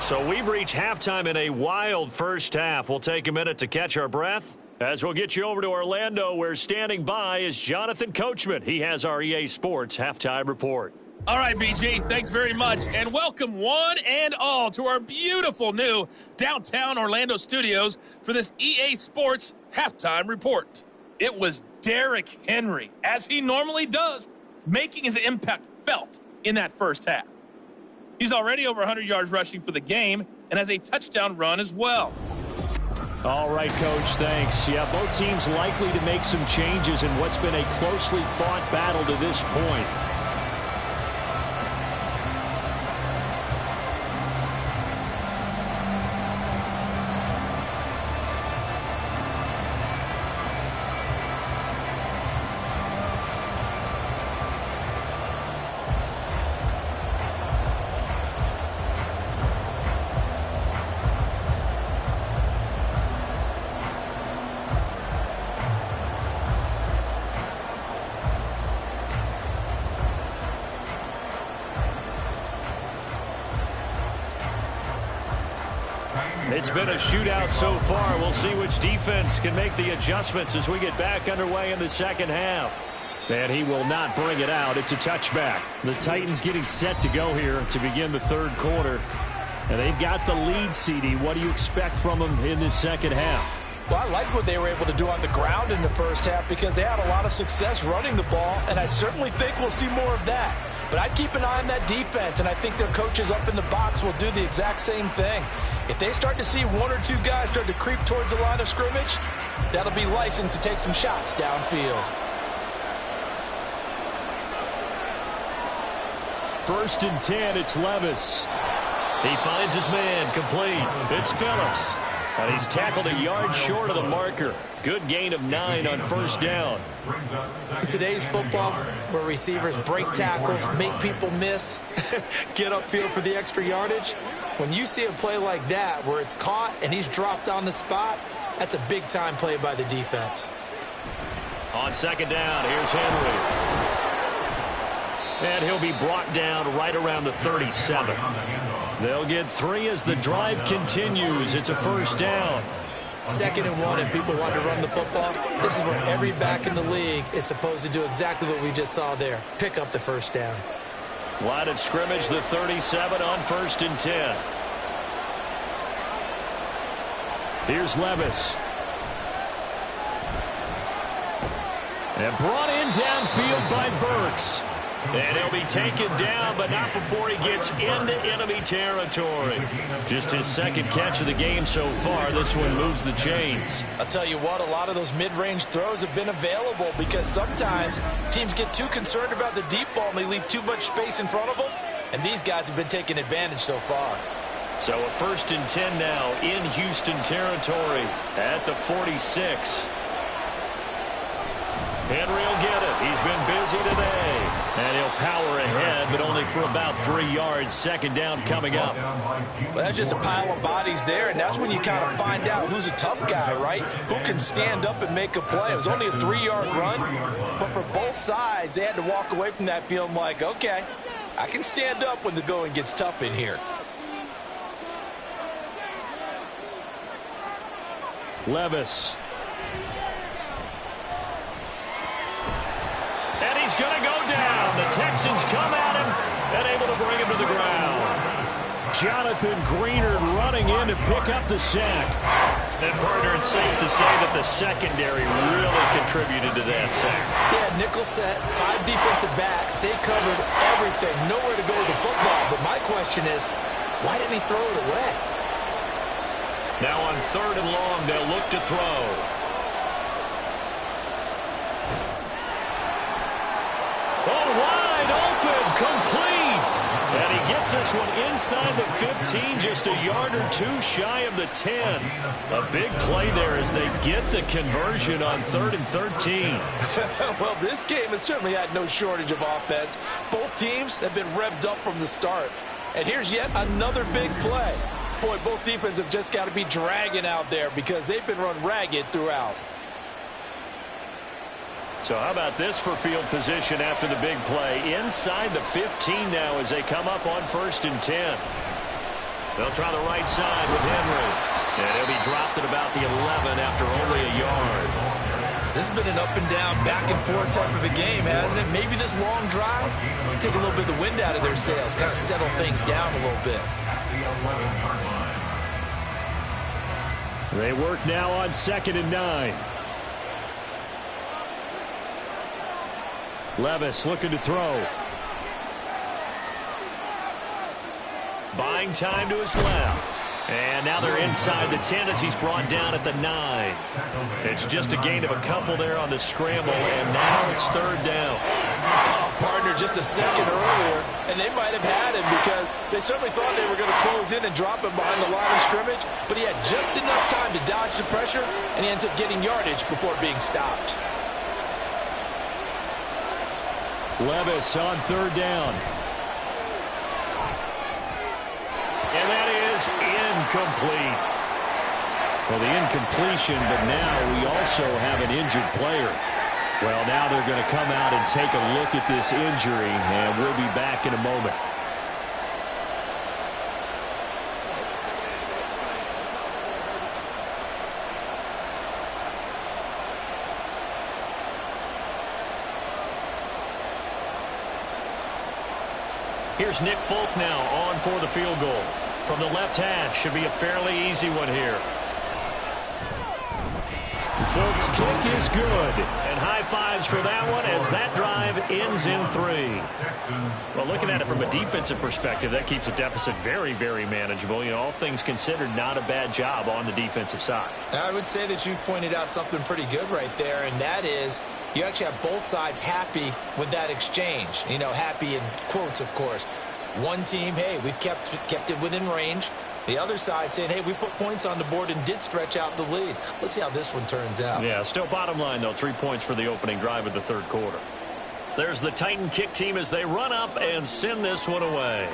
So we've reached halftime in a wild first half. We'll take a minute to catch our breath as we'll get you over to Orlando, where standing by is Jonathan Coachman. He has our EA Sports halftime report. All right, BG, thanks very much. And welcome one and all to our beautiful new downtown Orlando studios for this EA Sports halftime report. It was Derrick Henry, as he normally does, making his impact felt in that first half. He's already over 100 yards rushing for the game and has a touchdown run as well. All right, Coach, thanks. Yeah, both teams likely to make some changes in what's been a closely fought battle to this point. It's been a shootout so far. We'll see which defense can make the adjustments as we get back underway in the second half. And he will not bring it out. It's a touchback. The Titans getting set to go here to begin the third quarter. And they've got the lead, CD. What do you expect from them in this second half? Well, I like what they were able to do on the ground in the first half because they had a lot of success running the ball, and I certainly think we'll see more of that. But I'd keep an eye on that defense, and I think their coaches up in the box will do the exact same thing. If they start to see one or two guys start to creep towards the line of scrimmage, that'll be licensed to take some shots downfield. First and 10, it's Levis. He finds his man, complete. It's Phillips. And he's tackled a yard short of the marker. Good gain of 9 on first down. In today's football, where receivers break tackles, make people miss, get upfield for the extra yardage, when you see a play like that where it's caught and he's dropped on the spot, that's a big-time play by the defense. On second down, here's Henry. And he'll be brought down right around the 37. They'll get 3 as the drive continues. It's a first down. 2nd and 1, and people want to run the football. This is where every back in the league is supposed to do exactly what we just saw there. Pick up the first down. Line of scrimmage, the 37 on 1st and 10. Here's Levis. And brought in downfield by Burks. And he'll be taken down, but not before he gets into enemy territory. Just his 2nd catch of the game so far. This one moves the chains. I'll tell you what, a lot of those mid-range throws have been available because sometimes teams get too concerned about the deep ball and they leave too much space in front of them. And these guys have been taking advantage so far. So a 1st and 10 now in Houston territory at the 46. Henry will get it. He's been busy today. And he'll power ahead, but only for about 3 yards. 2nd down coming up. Well, that's just a pile of bodies there, and that's when you kind of find out who's a tough guy, right? Who can stand up and make a play. It was only a 3-yard run, but for both sides, they had to walk away from that feeling like, okay, I can stand up when the going gets tough in here. Levis. And he's going to go down. The Texans come at him and able to bring him to the ground. Jonathan Greenard running in to pick up the sack. And partner, it's safe to say that the secondary really contributed to that sack. Yeah, nickel set, 5 defensive backs. They covered everything. Nowhere to go with the football. But my question is, why didn't he throw it away? Now on 3rd and long, they'll look to throw. Oh, wide open, complete. And he gets this one inside the 15, just a yard or 2 shy of the 10. A big play there as they get the conversion on 3rd and 13. Well, this game has certainly had no shortage of offense. Both teams have been revved up from the start. And here's yet another big play. Boy, both defenses have just got to be dragging out there because they've been run ragged throughout. So how about this for field position after the big play? Inside the 15 now as they come up on 1st and 10. They'll try the right side with Henry. And he'll be dropped at about the 11 after only a yard. This has been an up and down, back and forth type of a game, hasn't it? Maybe this long drive will take a little bit of the wind out of their sails, kind of settle things down a little bit. They work now on 2nd and 9. Levis looking to throw. Buying time to his left. And now they're inside the 10 as he's brought down at the 9. It's just a gain of a couple there on the scramble, and now it's 3rd down. Oh, partner, just a second earlier, and they might have had him because they certainly thought they were going to close in and drop him behind the line of scrimmage, but he had just enough time to dodge the pressure, and he ends up getting yardage before being stopped. Levis on 3rd down. And that is incomplete. Well, the incompletion, but now we also have an injured player. Well, now they're going to come out and take a look at this injury, and we'll be back in a moment. Here's Nick Folk now on for the field goal. From the left hash, should be a fairly easy one here. Folk's kick is good. And high fives for that one as that drive ends in 3. Well, looking at it from a defensive perspective, that keeps the deficit very, very manageable. You know, all things considered, not a bad job on the defensive side. I would say that you've pointed out something pretty good right there, and that is you actually have both sides happy with that exchange. You know, happy in quotes, of course. One team, hey, we've kept it within range. The other side saying, hey, we put points on the board and did stretch out the lead. Let's see how this one turns out. Yeah, still bottom line, though, 3 points for the opening drive of the 3rd quarter. There's the Titan kick team as they run up and send this one away.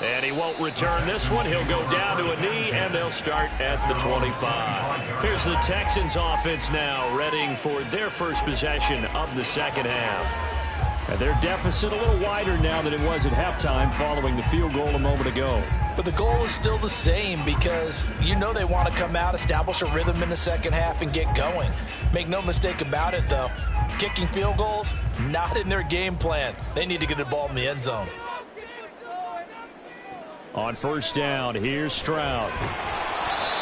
And he won't return this one. He'll go down to a knee, and they'll start at the 25. Here's the Texans offense now, readying for their first possession of the second half. And their deficit a little wider now than it was at halftime following the field goal a moment ago. But the goal is still the same because you know they want to come out, establish a rhythm in the second half, and get going. Make no mistake about it, though. Kicking field goals, not in their game plan. They need to get the ball in the end zone. On first down, here's Stroud.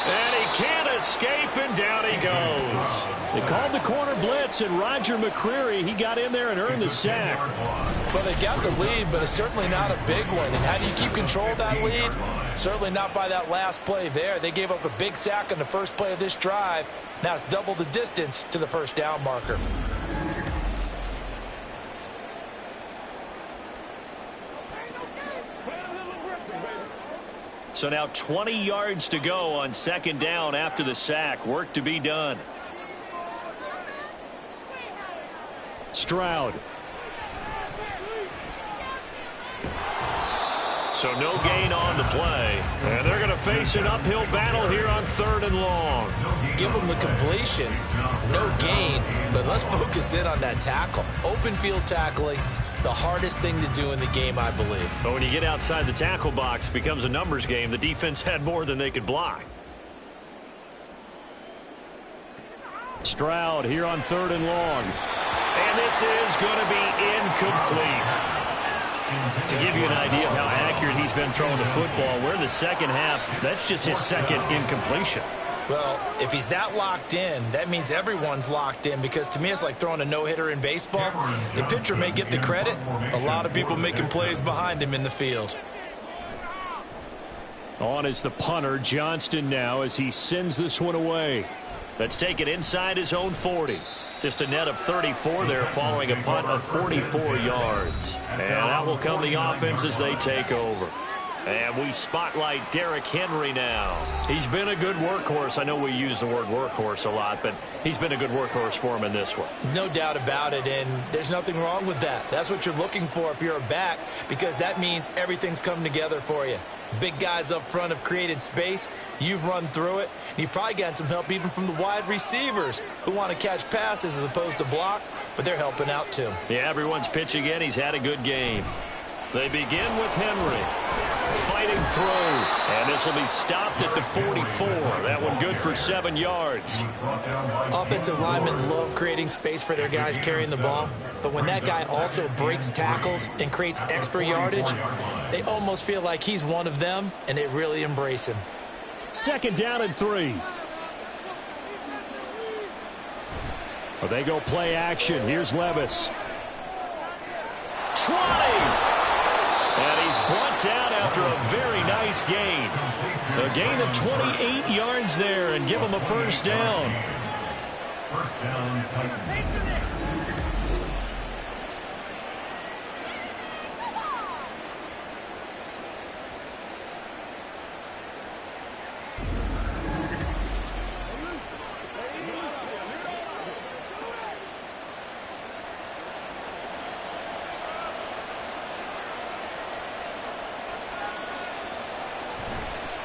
And he can't escape, and down he goes. They called the corner blitz, and Roger McCreary, he got in there and earned the sack. Well, they got the lead, but it's certainly not a big one. And how do you keep control of that lead? Certainly not by that last play there. They gave up a big sack on the first play of this drive. Now it's double the distance to the first down marker. So now 20 yards to go on second down after the sack. Work to be done. Stroud. So no gain on the play. And they're going to face an uphill battle here on 3rd and long. Give them the completion. No gain, but let's focus in on that tackle. Open field tackling, the hardest thing to do in the game, I believe. But when you get outside the tackle box, it becomes a numbers game. The defense had more than they could block. Stroud here on 3rd and long. And this is going to be incomplete. To give you an idea of how accurate he's been throwing the football, we're in the second half. That's just his second incompletion. Well, if he's that locked in, that means everyone's locked in, because to me it's like throwing a no-hitter in baseball. The pitcher may get the credit. A lot of people making plays behind him in the field. On is the punter, Johnston, now as he sends this one away. Let's take it inside his own 40. Just a net of 34 there following a punt of 44 yards. And out will come the offense as they take over. And we spotlight Derrick Henry now. He's been a good workhorse. I know we use the word workhorse a lot, but he's been a good workhorse for him in this one. No doubt about it, and there's nothing wrong with that. That's what you're looking for if you're a back, because that means everything's coming together for you. Big guys up front have created space. You've run through it. And you've probably gotten some help even from the wide receivers who want to catch passes as opposed to block, but they're helping out too. Yeah, everyone's pitching in. He's had a good game. They begin with Henry. Fighting through. And this will be stopped at the 44. That one good for 7 yards. Offensive linemen love creating space for their guys carrying the ball. But when that guy also breaks tackles and creates extra yardage, they almost feel like he's one of them, and they really embrace him. 2nd down and 3. Well, they go play action. Here's Levis. 20. And he's brought down after a very nice gain. A gain of 28 yards there, and give him a first down. First down, Titans.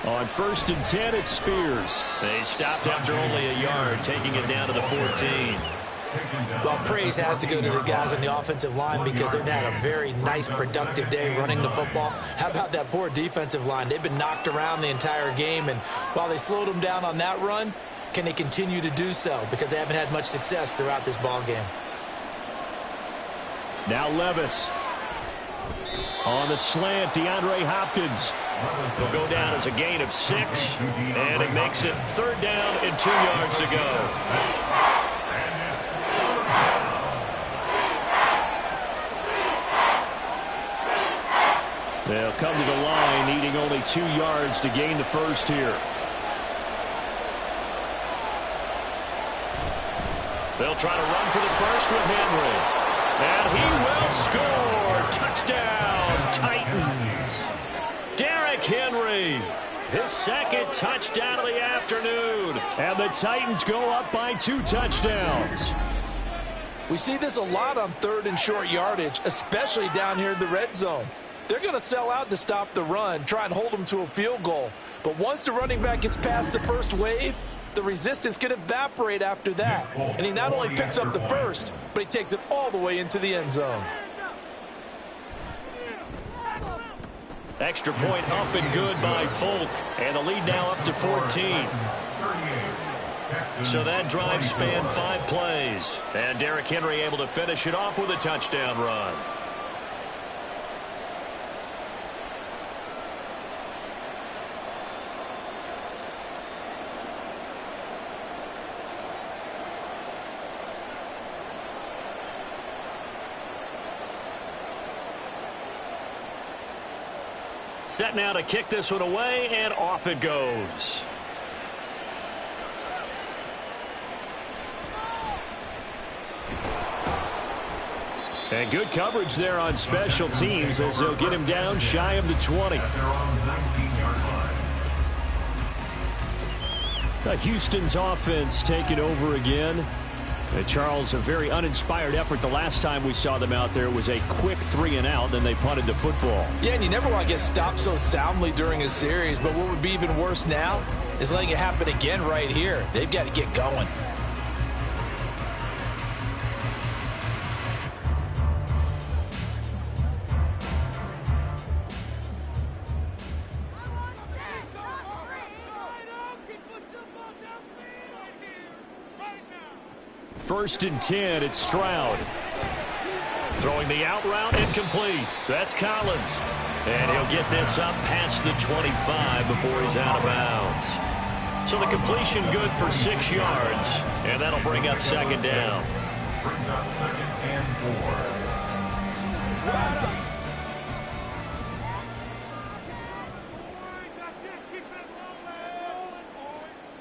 On 1st and 10, it's Spears. They stopped after only a yard, taking it down to the 14. Well, praise has to go to the guys on the offensive line because they've had a very nice, productive day running the football. How about that poor defensive line? They've been knocked around the entire game, and while they slowed them down on that run, can they continue to do so? Because they haven't had much success throughout this ball game. Now Levis. On the slant, DeAndre Hopkins. Will go down as a gain of 6, and it makes it 3rd down and 2 yards to go. They'll come to the line, needing only 2 yards to gain the first here. They'll try to run for the first with Henry. And he will score. Touchdown, Titans. Derrick Henry, his 2nd touchdown of the afternoon. And the Titans go up by 2 touchdowns. We see this a lot on 3rd and short yardage, especially down here in the red zone. they're going to sell out to stop the run, try and hold them to a field goal. But once the running back gets past the first wave, the resistance can evaporate after that. And he not only picks up the first, but he takes it all the way into the end zone. Extra point up and good by Folk. And the lead now up to 14. So that drive spanned 5 plays. And Derrick Henry able to finish it off with a touchdown run. Set now to kick this one away, and off it goes. And good coverage there on special teams as they'll get him down shy of the 20. Houston's offense taking over again. Charles, a very uninspired effort the last time we saw them out there. It was a quick 3-and-out, then they punted the football. Yeah, and you never want to get stopped so soundly during a series, but what would be even worse now is letting it happen again right here. They've got to get going. First and 10, it's Stroud. Throwing the out route, incomplete. That's Collins. And he'll get this up past the 25 before he's out of bounds. So the completion good for 6 yards. And that'll bring up second down. Brings up 2nd and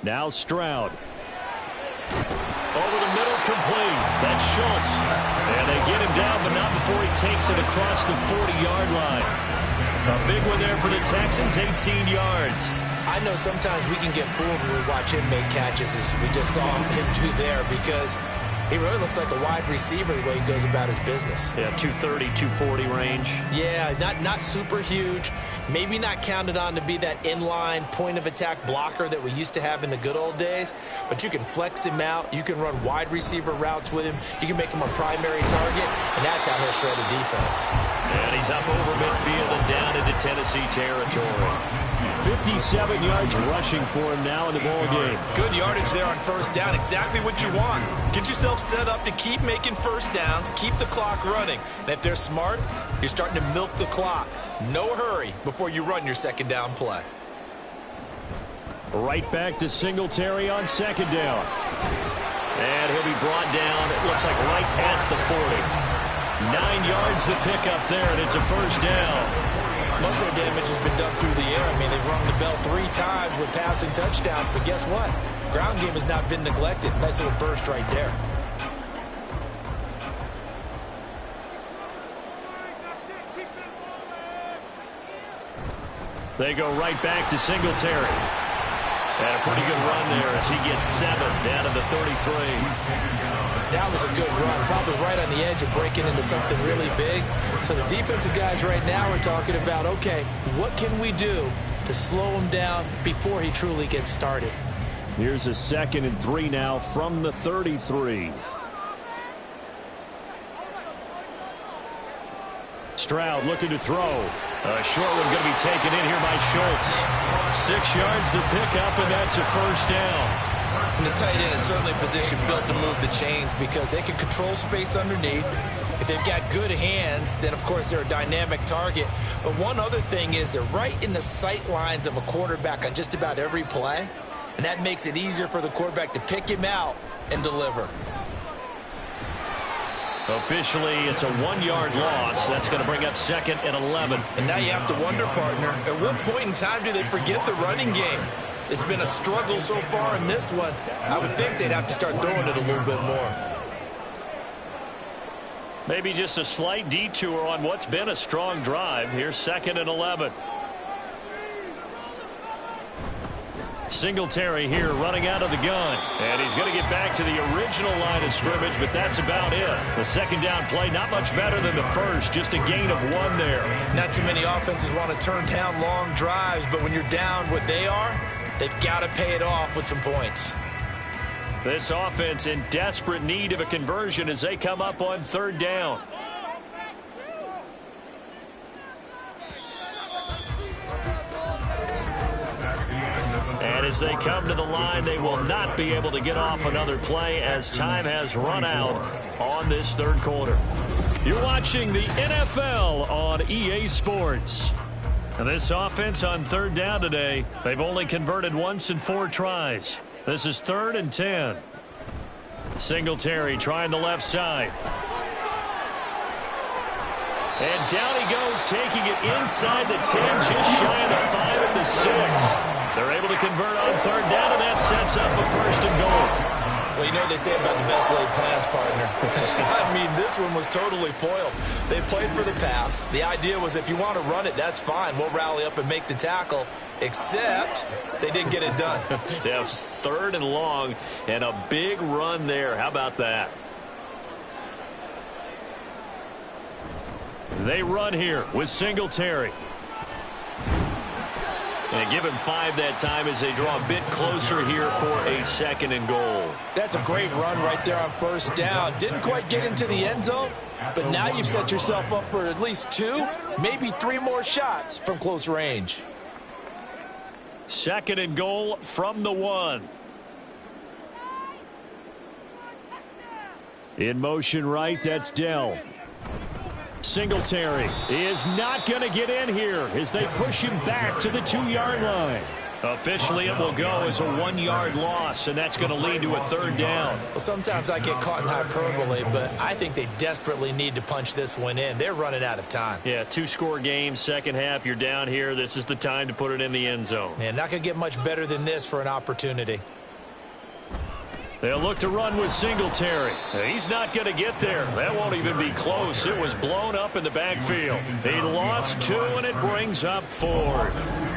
4. Now Stroud. Over the middle, complete. That's Schultz. And they get him down, but not before he takes it across the 40-yard line. A big one there for the Texans, 18 yards. I know sometimes we can get fooled when we watch him make catches, as we just saw him do there, because he really looks like a wide receiver the way he goes about his business. Yeah, 230, 240 range. Yeah, not super huge. Maybe not counted on to be that inline point-of-attack blocker that we used to have in the good old days. But you can flex him out. You can run wide receiver routes with him. You can make him a primary target, and that's how he'll shred a defense. And he's up over midfield and down into Tennessee territory. 57 yards rushing for him now in the ball game. Good yardage there on first down. Exactly what you want. Get yourself set up to keep making first downs, keep the clock running. And if they're smart, you're starting to milk the clock. No hurry before you run your second down play. Right back to Singletary on second down. And he'll be brought down, it looks like right at the 40. 9 yards the pickup there, and it's a first down. Most of their damage has been done through the air. I mean, they've rung the bell 3 times with passing touchdowns, but guess what? Ground game has not been neglected. Nice little burst right there. They go right back to Singletary. And a pretty good run there as he gets 7 down to the 33. That was a good run, probably right on the edge of breaking into something really big. So the defensive guys right now are talking about, okay, what can we do to slow him down before he truly gets started? Here's a 2nd and 3 now from the 33. Stroud looking to throw. A short one going to be taken in here by Schultz. 6 yards the pickup, and that's a first down. And the tight end is certainly a position built to move the chains because they can control space underneath. If they've got good hands, then, of course, they're a dynamic target. But one other thing is they're right in the sight lines of a quarterback on just about every play, and that makes it easier for the quarterback to pick him out and deliver. Officially, it's a 1-yard loss. That's going to bring up 2nd and 11. And now you have to wonder, partner, at what point in time do they forget the running game? It's been a struggle so far in this one. I would think they'd have to start throwing it a little bit more. Maybe just a slight detour on what's been a strong drive. Here's 2nd and 11. Singletary here running out of the gun. And he's going to get back to the original line of scrimmage, but that's about it. The second down play, not much better than the first, just a gain of 1 there. Not too many offenses want to turn down long drives, but when you're down what they are, they've got to pay it off with some points. This offense in desperate need of a conversion as they come up on 3rd down. And as they come to the line, they will not be able to get off another play as time has run out on this 3rd quarter. You're watching the NFL on EA Sports. And this offense on 3rd down today, they've only converted once in 4 tries. This is 3rd and 10. Singletary trying the left side. And down he goes, taking it inside the 10, just shy of the 5 at the 6. They're able to convert on 3rd down, and that sets up a 1st and goal. Well, you know what they say about the best laid plans, partner. I mean, this one was totally foiled. They played for the pass. The idea was if you want to run it, that's fine. We'll rally up and make the tackle, except they didn't get it done. Yeah, 3rd and long, and a big run there. How about that? They run here with Singletary. And give him 5 that time as they draw a bit closer here for a 2nd and goal. That's a great run right there on 1st down. Didn't quite get into the end zone, but now you've set yourself up for at least 2, maybe 3 more shots from close range. 2nd and goal from the 1. In motion right, that's Dell. Singletary is not going to get in here as they push him back to the 2-yard line. Officially, it will go as a 1-yard loss, and that's going to lead to a 3rd down. Well, sometimes I get caught in hyperbole, but I think they desperately need to punch this one in. They're running out of time. Yeah, 2-score game, second half, you're down here. This is the time to put it in the end zone. Man, not going to get much better than this for an opportunity. They'll look to run with Singletary. He's not going to get there. That won't even be close. It was blown up in the backfield. He lost 2, and it brings up 4th.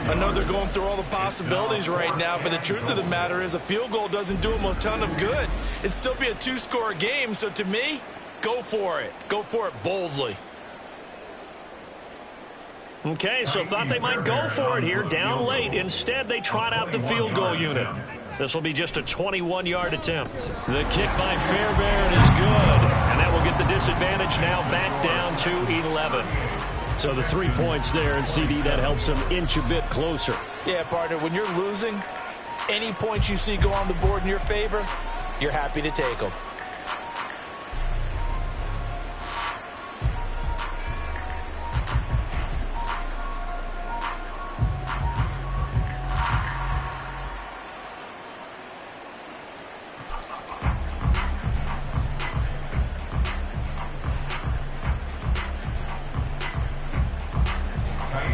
I know they're going through all the possibilities right now, but the truth of the matter is a field goal doesn't do them a ton of good. It'd still be a 2-score game, so to me, go for it. Go for it boldly. Okay, so thought they might go for it here, down late. Instead, they trot out the field goal unit. This will be just a 21-yard attempt. The kick by Fairbairn is good, and that will get the disadvantage now back down to 11. So the 3 points there, and CD, that helps them inch a bit closer. Yeah, partner, when you're losing, any points you see go on the board in your favor, you're happy to take them.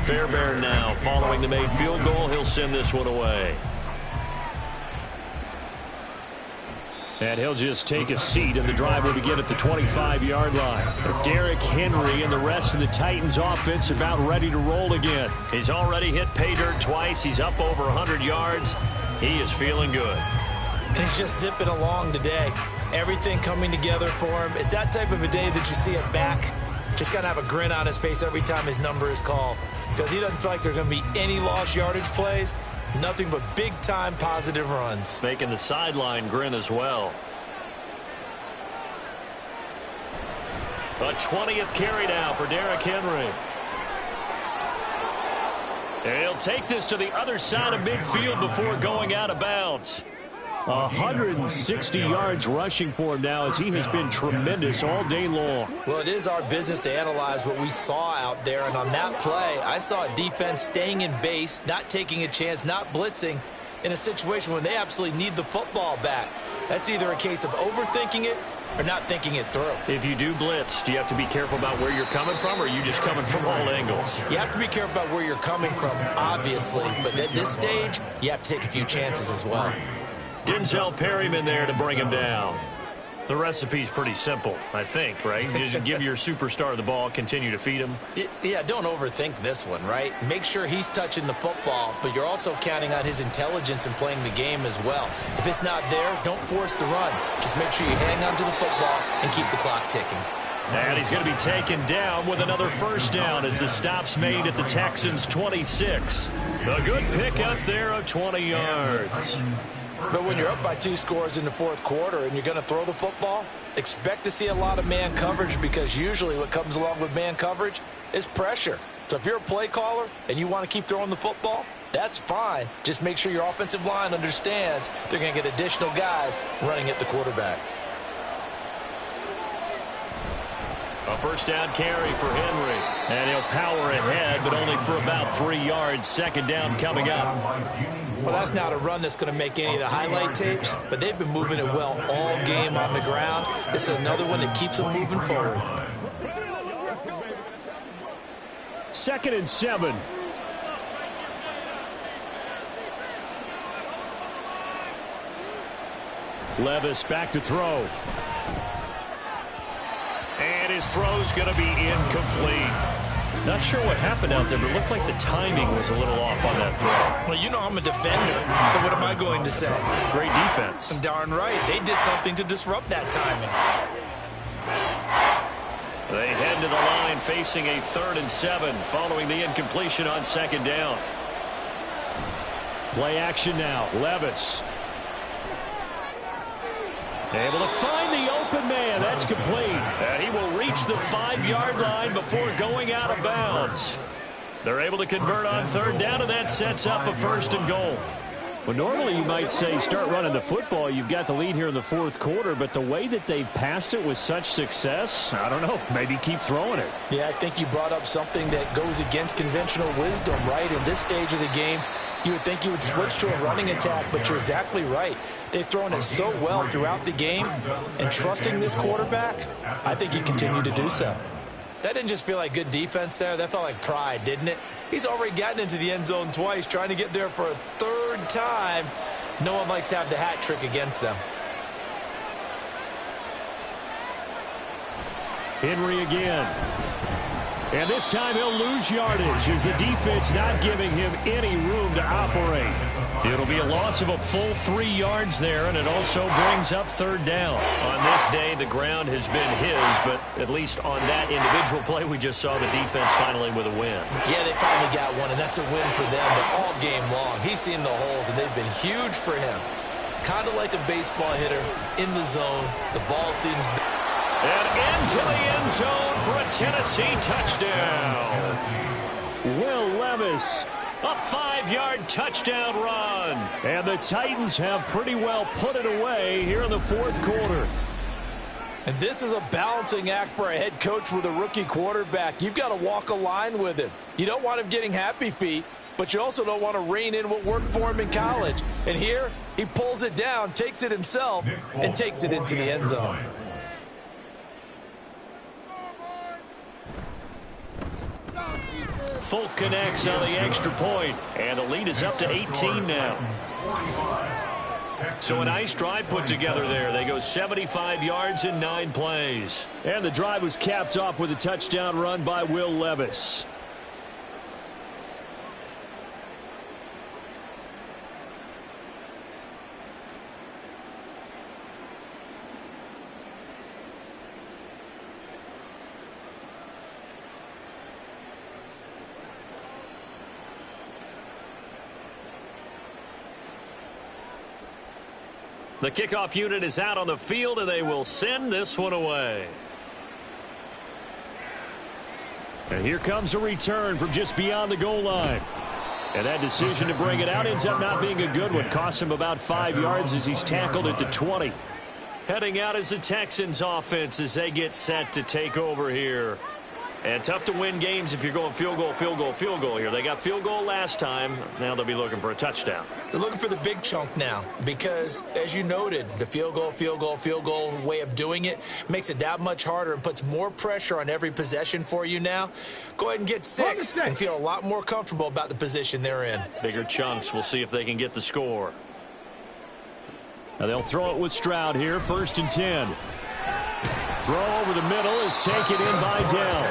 Fairbairn now following the made field goal. He'll send this one away. And he'll just take a seat, and the drive will begin at the 25-yard line. Derrick Henry and the rest of the Titans offense about ready to roll again. He's already hit pay dirt twice. He's up over 100 yards. He is feeling good. And he's just zipping along today. Everything coming together for him. It's that type of a day that you see it back. Just got to have a grin on his face every time his number is called, because he doesn't feel like there are going to be any lost yardage plays, nothing but big-time positive runs. Making the sideline grin as well. A 20th carry now for Derrick Henry. And he'll take this to the other side of midfield before going out of bounds. 160 yards rushing for him now, as he has been tremendous all day long. Well, it is our business to analyze what we saw out there, and on that play, I saw a defense staying in base, not taking a chance, not blitzing in a situation when they absolutely need the football back. That's either a case of overthinking it or not thinking it through. If you do blitz, do you have to be careful about where you're coming from, or are you just coming from all angles? You have to be careful about where you're coming from, obviously, but at this stage, you have to take a few chances as well. Denzel Perryman there to bring him down. The recipe's pretty simple, I think, right? You just give your superstar the ball, continue to feed him. Yeah, don't overthink this one, right? Make sure he's touching the football, but you're also counting on his intelligence in playing the game as well. If it's not there, don't force the run. Just make sure you hang on to the football and keep the clock ticking. And he's going to be taken down with another first down as the stop's made at the Texans' 26. A good pick up there of 20 yards. But when you're up by 2 scores in the fourth quarter and you're going to throw the football, expect to see a lot of man coverage, because usually what comes along with man coverage is pressure. So if you're a play caller and you want to keep throwing the football, that's fine. Just make sure your offensive line understands they're going to get additional guys running at the quarterback. A first down carry for Henry. And he'll power ahead, but only for about 3 yards. Second down coming up. Well, that's not a run that's going to make any of the highlight tapes, but they've been moving it well all game on the ground. This is another one that keeps them moving forward. 2nd and 7. Levis back to throw. And his throw's going to be incomplete. Not sure what happened out there, but it looked like the timing was a little off on that throw. Well, you know I'm a defender, so what am I going to say? Great defense. Darn right. They did something to disrupt that timing. They head to the line facing a 3rd and 7 following the incompletion on 2nd down. Play action now. Levis. Able to find the open man. That's complete. And he will reach the 5-yard line before going out of bounds. They're able to convert on 3rd down, and that sets up a 1st and goal. Well, normally you might say start running the football. You've got the lead here in the 4th quarter, but the way that they've passed it with such success, I don't know, maybe keep throwing it. Yeah, I think you brought up something that goes against conventional wisdom, right? In this stage of the game, you would think you would switch to a running attack, but you're exactly right. They've thrown it so well throughout the game, and trusting this quarterback, I think you continue to do so. That didn't just feel like good defense there. That felt like pride, didn't it? He's already gotten into the end zone twice, trying to get there for a 3rd time. No one likes to have the hat trick against them. Henry again. And this time he'll lose yardage as the defense not giving him any room to operate. It'll be a loss of a full 3 yards there, and it also brings up 3rd down. On this day, the ground has been his, but at least on that individual play, we just saw the defense finally with a win. Yeah, they finally got one, and that's a win for them, but all game long, he's seen the holes, and they've been huge for him. Kind of like a baseball hitter in the zone. The ball seems... And into the end zone for a Tennessee touchdown. Will Levis, a 5-yard touchdown run. And the Titans have pretty well put it away here in the 4th quarter. And this is a balancing act for a head coach with a rookie quarterback. You've got to walk a line with him. You don't want him getting happy feet, but you also don't want to rein in what worked for him in college. And here, he pulls it down, takes it himself, and takes it into the end zone. Folk connects on the extra point, and the lead is up to 18 now. So a nice drive put together there. They go 75 yards in 9 plays. And the drive was capped off with a touchdown run by Will Levis. The kickoff unit is out on the field, and they will send this one away. And here comes a return from just beyond the goal line. And that decision to bring it out ends up not being a good one. Cost him about 5 yards as he's tackled at the 20. Heading out is the Texans offense as they get set to take over here. And tough to win games if you're going field goal, field goal, field goal here. They got field goal last time. Now they'll be looking for a touchdown. They're looking for the big chunk now because, as you noted, the field goal way of doing it makes it that much harder and puts more pressure on every possession for you now. Go ahead and get 6 and feel a lot more comfortable about the position they're in. Bigger chunks. We'll see if they can get the score. Now they'll throw it with Stroud here, 1st and 10. Throw over the middle is taken in by Dell.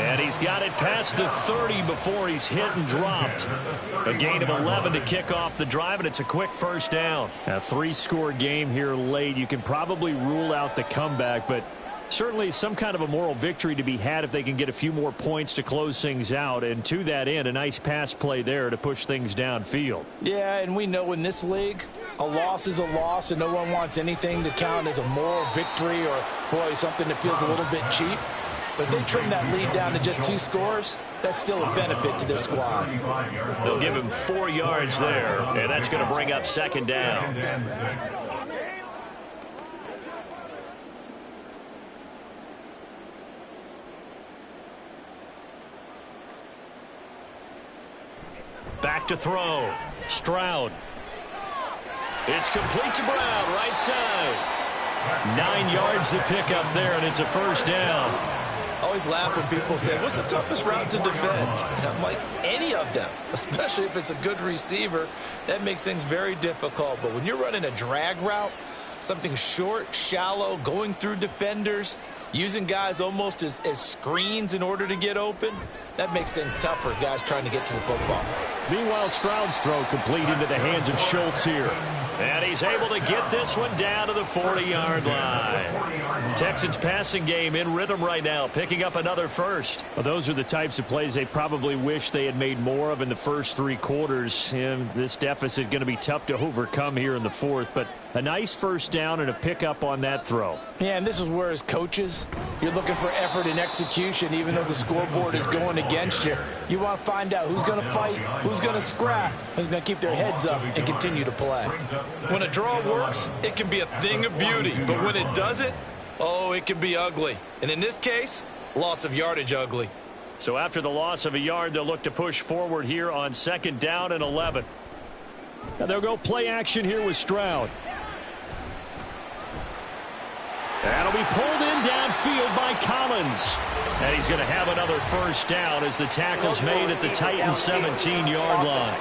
And he's got it past the 30 before he's hit and dropped. A gain of 11 to kick off the drive, and it's a quick 1st down. A 3-score game here late. You can probably rule out the comeback, but certainly some kind of a moral victory to be had if they can get a few more points to close things out. And to that end, a nice pass play there to push things downfield. Yeah, and we know in this league, a loss is a loss, and no one wants anything to count as a moral victory or, boy, something that feels a little bit cheap. But if they trim that lead down to just 2 scores, that's still a benefit to this squad. They'll give him 4 yards there, and that's going to bring up 2nd down. Back to throw. Stroud. It's complete to Brown, right side. 9 yards to pick up there, and it's a 1st down. I always laugh when people say, what's the toughest route to defend? And I'm like, any of them, especially if it's a good receiver. That makes things very difficult. But when you're running a drag route, something short, shallow, going through defenders, using guys almost as screens in order to get open, that makes things tough for guys trying to get to the football. Meanwhile, Stroud's throw complete into the hands of Schultz here. And he's able to get this one down to the 40-yard line. Texans passing game in rhythm right now, picking up another 1st. Well, those are the types of plays they probably wish they had made more of in the first 3 quarters. And this deficit going to be tough to overcome here in the 4th. But a nice 1st down and a pickup on that throw. Yeah, and this is where as coaches, you're looking for effort and execution, even though the scoreboard is going against you. You want to find out who's going to fight, who's going to scrap, who's going to keep their heads up and continue to play. When a draw works, it can be a thing of beauty. But when it doesn't, oh, it can be ugly. And in this case, loss of yardage ugly. So after the loss of a yard, they'll look to push forward here on 2nd down and 11. And they'll go play action here with Stroud. That'll be pulled in downfield by Collins. And he's going to have another 1st down as the tackle's made at the Titans' 17-yard line.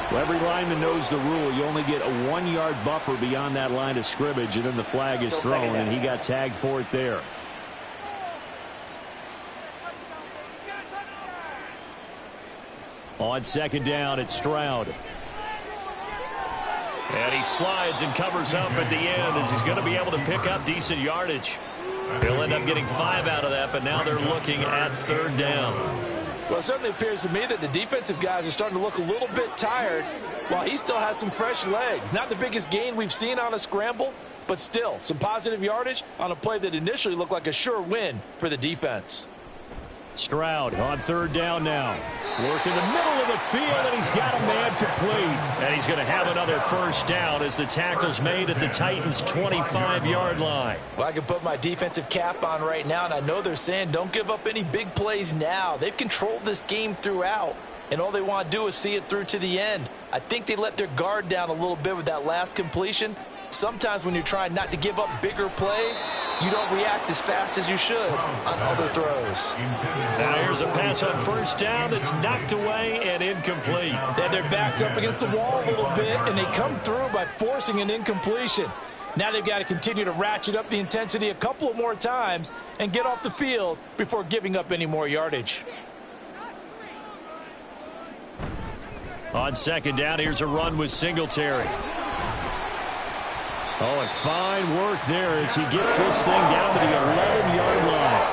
Well, every lineman knows the rule. You only get a 1-yard buffer beyond that line of scrimmage, and then the flag is thrown, and he got tagged for it there. On 2nd down, it's Stroud. And he slides and covers up at the end as he's going to be able to pick up decent yardage. He'll end up getting 5 out of that, but now they're looking at 3rd down. Well, it certainly appears to me that the defensive guys are starting to look a little bit tired while he still has some fresh legs. Not the biggest gain we've seen on a scramble, but still some positive yardage on a play that initially looked like a sure win for the defense. Stroud on 3rd down now. Work in the middle of the field, and he's got a man complete. And he's going to have another 1st down as the tackle's made at the Titans' 25-yard line. Well, I can put my defensive cap on right now, and I know they're saying don't give up any big plays now. They've controlled this game throughout, and all they want to do is see it through to the end. I think they let their guard down a little bit with that last completion. Sometimes when you're trying not to give up bigger plays, you don't react as fast as you should on other throws. Now here's a pass on 1st down that's knocked away and incomplete. They had their backs up against the wall a little bit, and they come through by forcing an incompletion. Now they've got to continue to ratchet up the intensity a couple of more times and get off the field before giving up any more yardage. On 2nd down, here's a run with Singletary. Oh, and fine work there as he gets this thing down to the 11-yard line.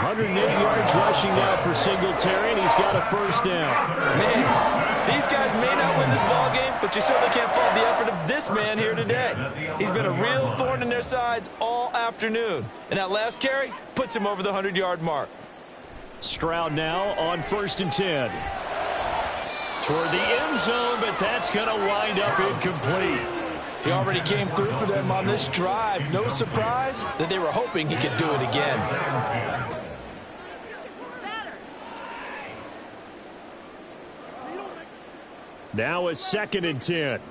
180 yards rushing now for Singletary, and he's got a 1st down. Man, these guys may not win this ball game, but you certainly can't fault the effort of this man here today. He's been a real thorn in their sides all afternoon, and that last carry puts him over the 100-yard mark. Stroud now on 1st and 10. Toward the end zone, but that's going to wind up incomplete. He already came through for them on this drive. No surprise that they were hoping he could do it again. Now a 2nd and 10.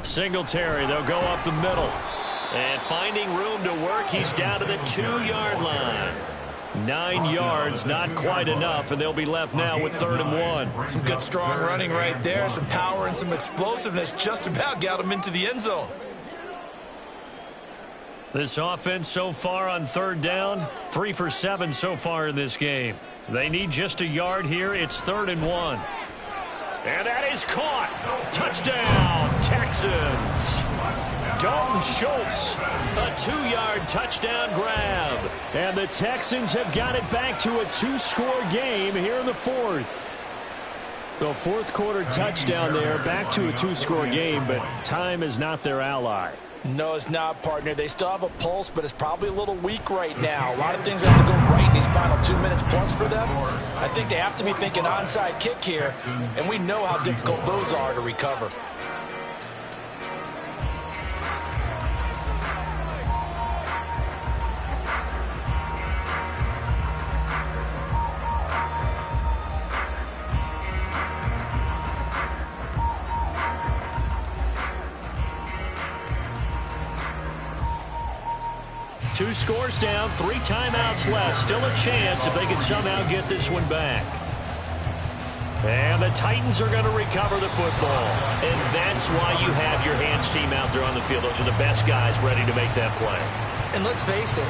Singletary, they'll go up the middle. And finding room to work, he's down to the 2-yard line. 9 yards, not quite enough, and they'll be left now with 3rd and 1. Some good strong running right there. Some power and some explosiveness just about got them into the end zone. This offense so far on 3rd down, 3 for 7 so far in this game. They need just a yard here. It's 3rd and 1. And that is caught. Touchdown, Texans. Dalton Schultz, a 2-yard touchdown grab. And the Texans have got it back to a 2-score game here in the 4th. The 4th quarter touchdown there, back to a 2-score game, but time is not their ally. No, it's not, partner. They still have a pulse, but it's probably a little weak right now. A lot of things have to go right in these final 2 minutes plus for them. I think they have to be thinking onside kick here, and we know how difficult those are to recover. Two scores down, 3 timeouts left. Still a chance if they can somehow get this one back. And the Titans are going to recover the football. And that's why you have your hands team out there on the field. Those are the best guys ready to make that play. And let's face it,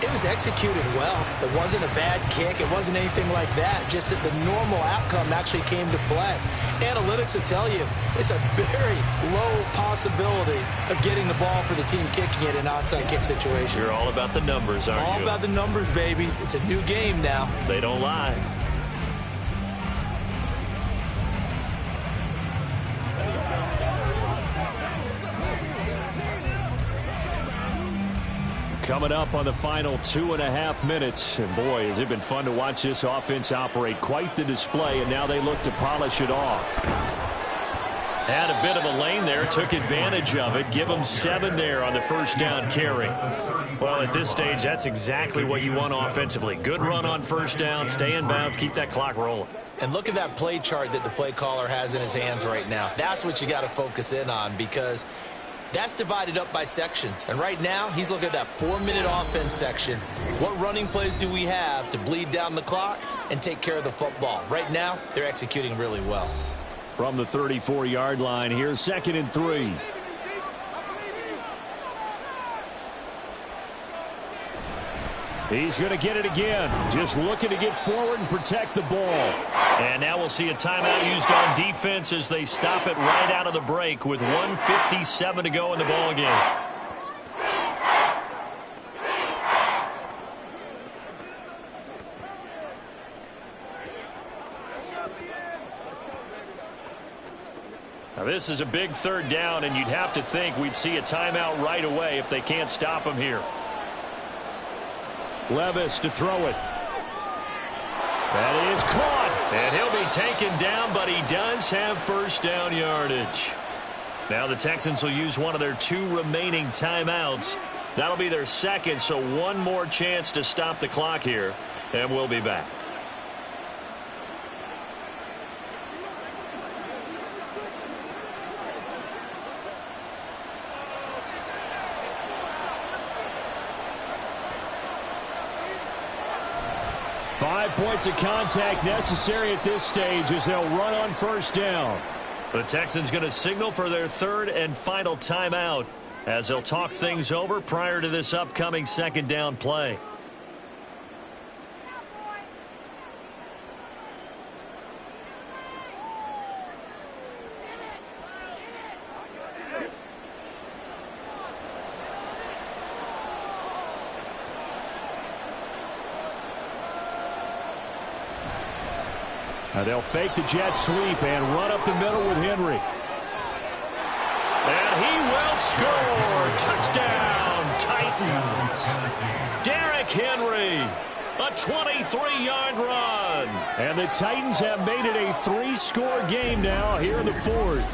it was executed well. It wasn't a bad kick. It wasn't anything like that. Just that the normal outcome actually came to play. Analytics will tell you it's a very low possibility of getting the ball for the team kicking it in an onside kick situation. You're all about the numbers, aren't you? All about the numbers, baby. It's a new game now. They don't lie. Coming up on the final 2.5 minutes. And boy, has it been fun to watch this offense operate. Quite the display, and now they look to polish it off. Had a bit of a lane there, took advantage of it. Give them 7 there on the first down carry. Well, at this stage, that's exactly what you want offensively. Good run on first down, stay in bounds, keep that clock rolling. And look at that play chart that the play caller has in his hands right now. That's what you got to focus in on, because that's divided up by sections. And right now, he's looking at that 4-minute offense section. What running plays do we have to bleed down the clock and take care of the football? Right now, they're executing really well. From the 34-yard line, here's 2nd and 3. He's going to get it again. Just looking to get forward and protect the ball. And now we'll see a timeout used on defense as they stop it right out of the break with 1:57 to go in the ball game. Now this is a big 3rd down, and you'd have to think we'd see a timeout right away if they can't stop him here. Levis to throw it. That is caught. And he'll be taken down, but he does have first down yardage. Now the Texans will use one of their 2 remaining timeouts. That'll be their 2nd, so 1 more chance to stop the clock here, and we'll be back. Five points of contact necessary at this stage as they'll run on first down. The Texans going to signal for their 3rd and final timeout as they'll talk things over prior to this upcoming 2nd down play. Now they'll fake the jet sweep and run up the middle with Henry. And he will score. Touchdown, Titans. Derrick Henry, a 23-yard run. And the Titans have made it a 3-score game now here in the 4th.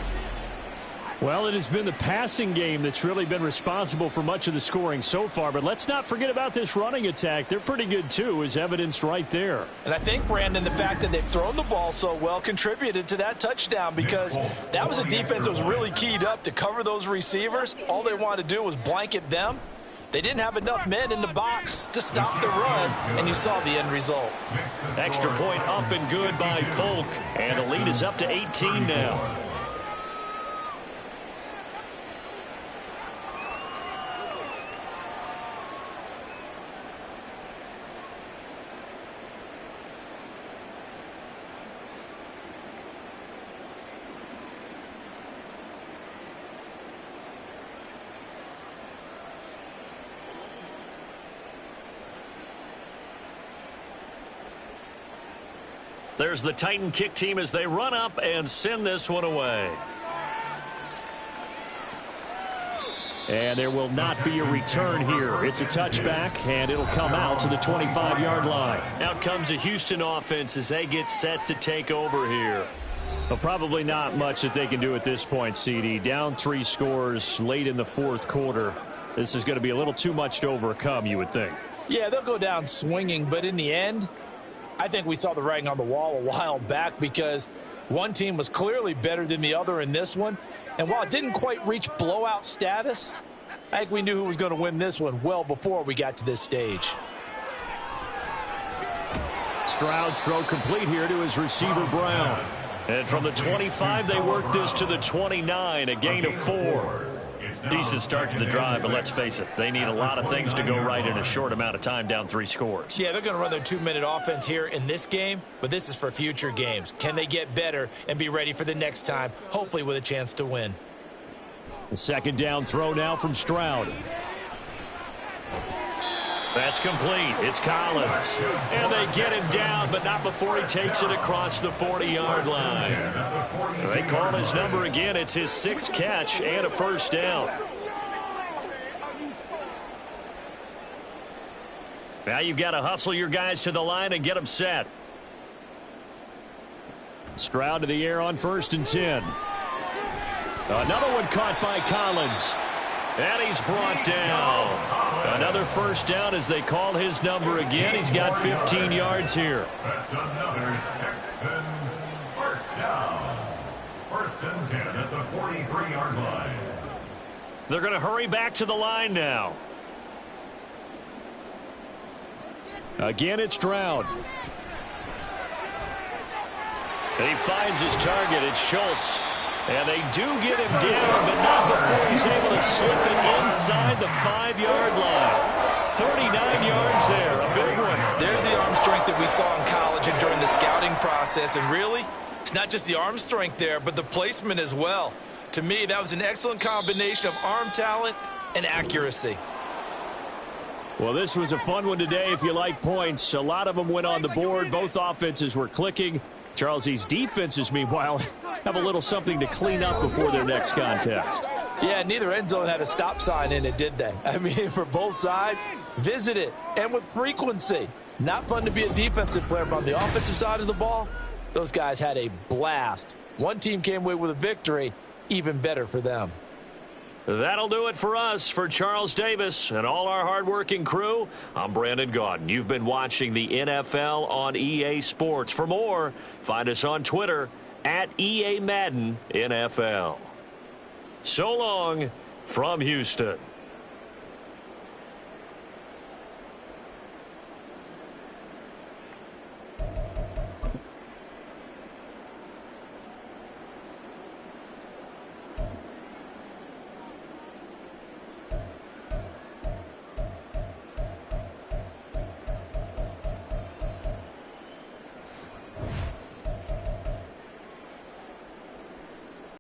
Well, it has been the passing game that's really been responsible for much of the scoring so far. But let's not forget about this running attack. They're pretty good, too, as evidenced right there. And I think, Brandon, the fact that they've thrown the ball so well contributed to that touchdown, because that was a defense that was really keyed up to cover those receivers. All they wanted to do was blanket them, They didn't have enough men in the box to stop the run, and you saw the end result. Extra point up and good by Folk, and the lead is up to 18 now. There's the Titan kick team as they run up and send this one away. And there will not be a return here. It's a touchback, and it'll come out to the 25-yard line. Out comes the Houston offense as they get set to take over here. Well, probably not much that they can do at this point, CD. Down 3 scores late in the fourth quarter. This is going to be a little too much to overcome, you would think. Yeah, they'll go down swinging, but in the end, I think we saw the writing on the wall a while back because one team was clearly better than the other in this one. And while it didn't quite reach blowout status, I think we knew who was going to win this one well before we got to this stage. Stroud's throw complete here to his receiver, Brown. And from the 25, they work this to the 29, a gain of 4. Decent start to the drive, but let's face it, they need a lot of things to go right in a short amount of time, down 3 scores. Yeah, they're going to run their 2-minute offense here in this game, but this is for future games. Can they get better and be ready for the next time, hopefully with a chance to win? The second down throw now from Stroud. That's complete. It's Collins. And they get him down, but not before he takes it across the 40-yard line. They call his number again. It's his 6th catch and a first down. Now you've got to hustle your guys to the line and get them set. Stroud to the air on 1st and 10. Another one caught by Collins. And he's brought down. Another first down as they call his number again. He's got 15 yards here. That's another Texans first down. 1st and 10 at the 43-yard line. They're going to hurry back to the line now. Again, it's Stroud. He finds his target. It's Schultz. And they do get him down, but not before he's able to slip it inside the 5-yard line. 39 yards there, a big one. There's the arm strength that we saw in college and during the scouting process. And really, it's not just the arm strength there, but the placement as well. To me, that was an excellent combination of arm talent and accuracy. Well, this was a fun one today if you like points. A lot of them went on the board. Both offenses were clicking. Charles, these defenses, meanwhile, have a little something to clean up before their next contest. Yeah, neither end zone had a stop sign in it, did they? I mean, for both sides, visit it, and with frequency. Not fun to be a defensive player, but on the offensive side of the ball, those guys had a blast. One team came away with a victory, even better for them. That'll do it for us. For Charles Davis and all our hardworking crew, I'm Brandon Gaudin. You've been watching the NFL on EA Sports. For more, find us on Twitter at EA Madden NFL. So long from Houston.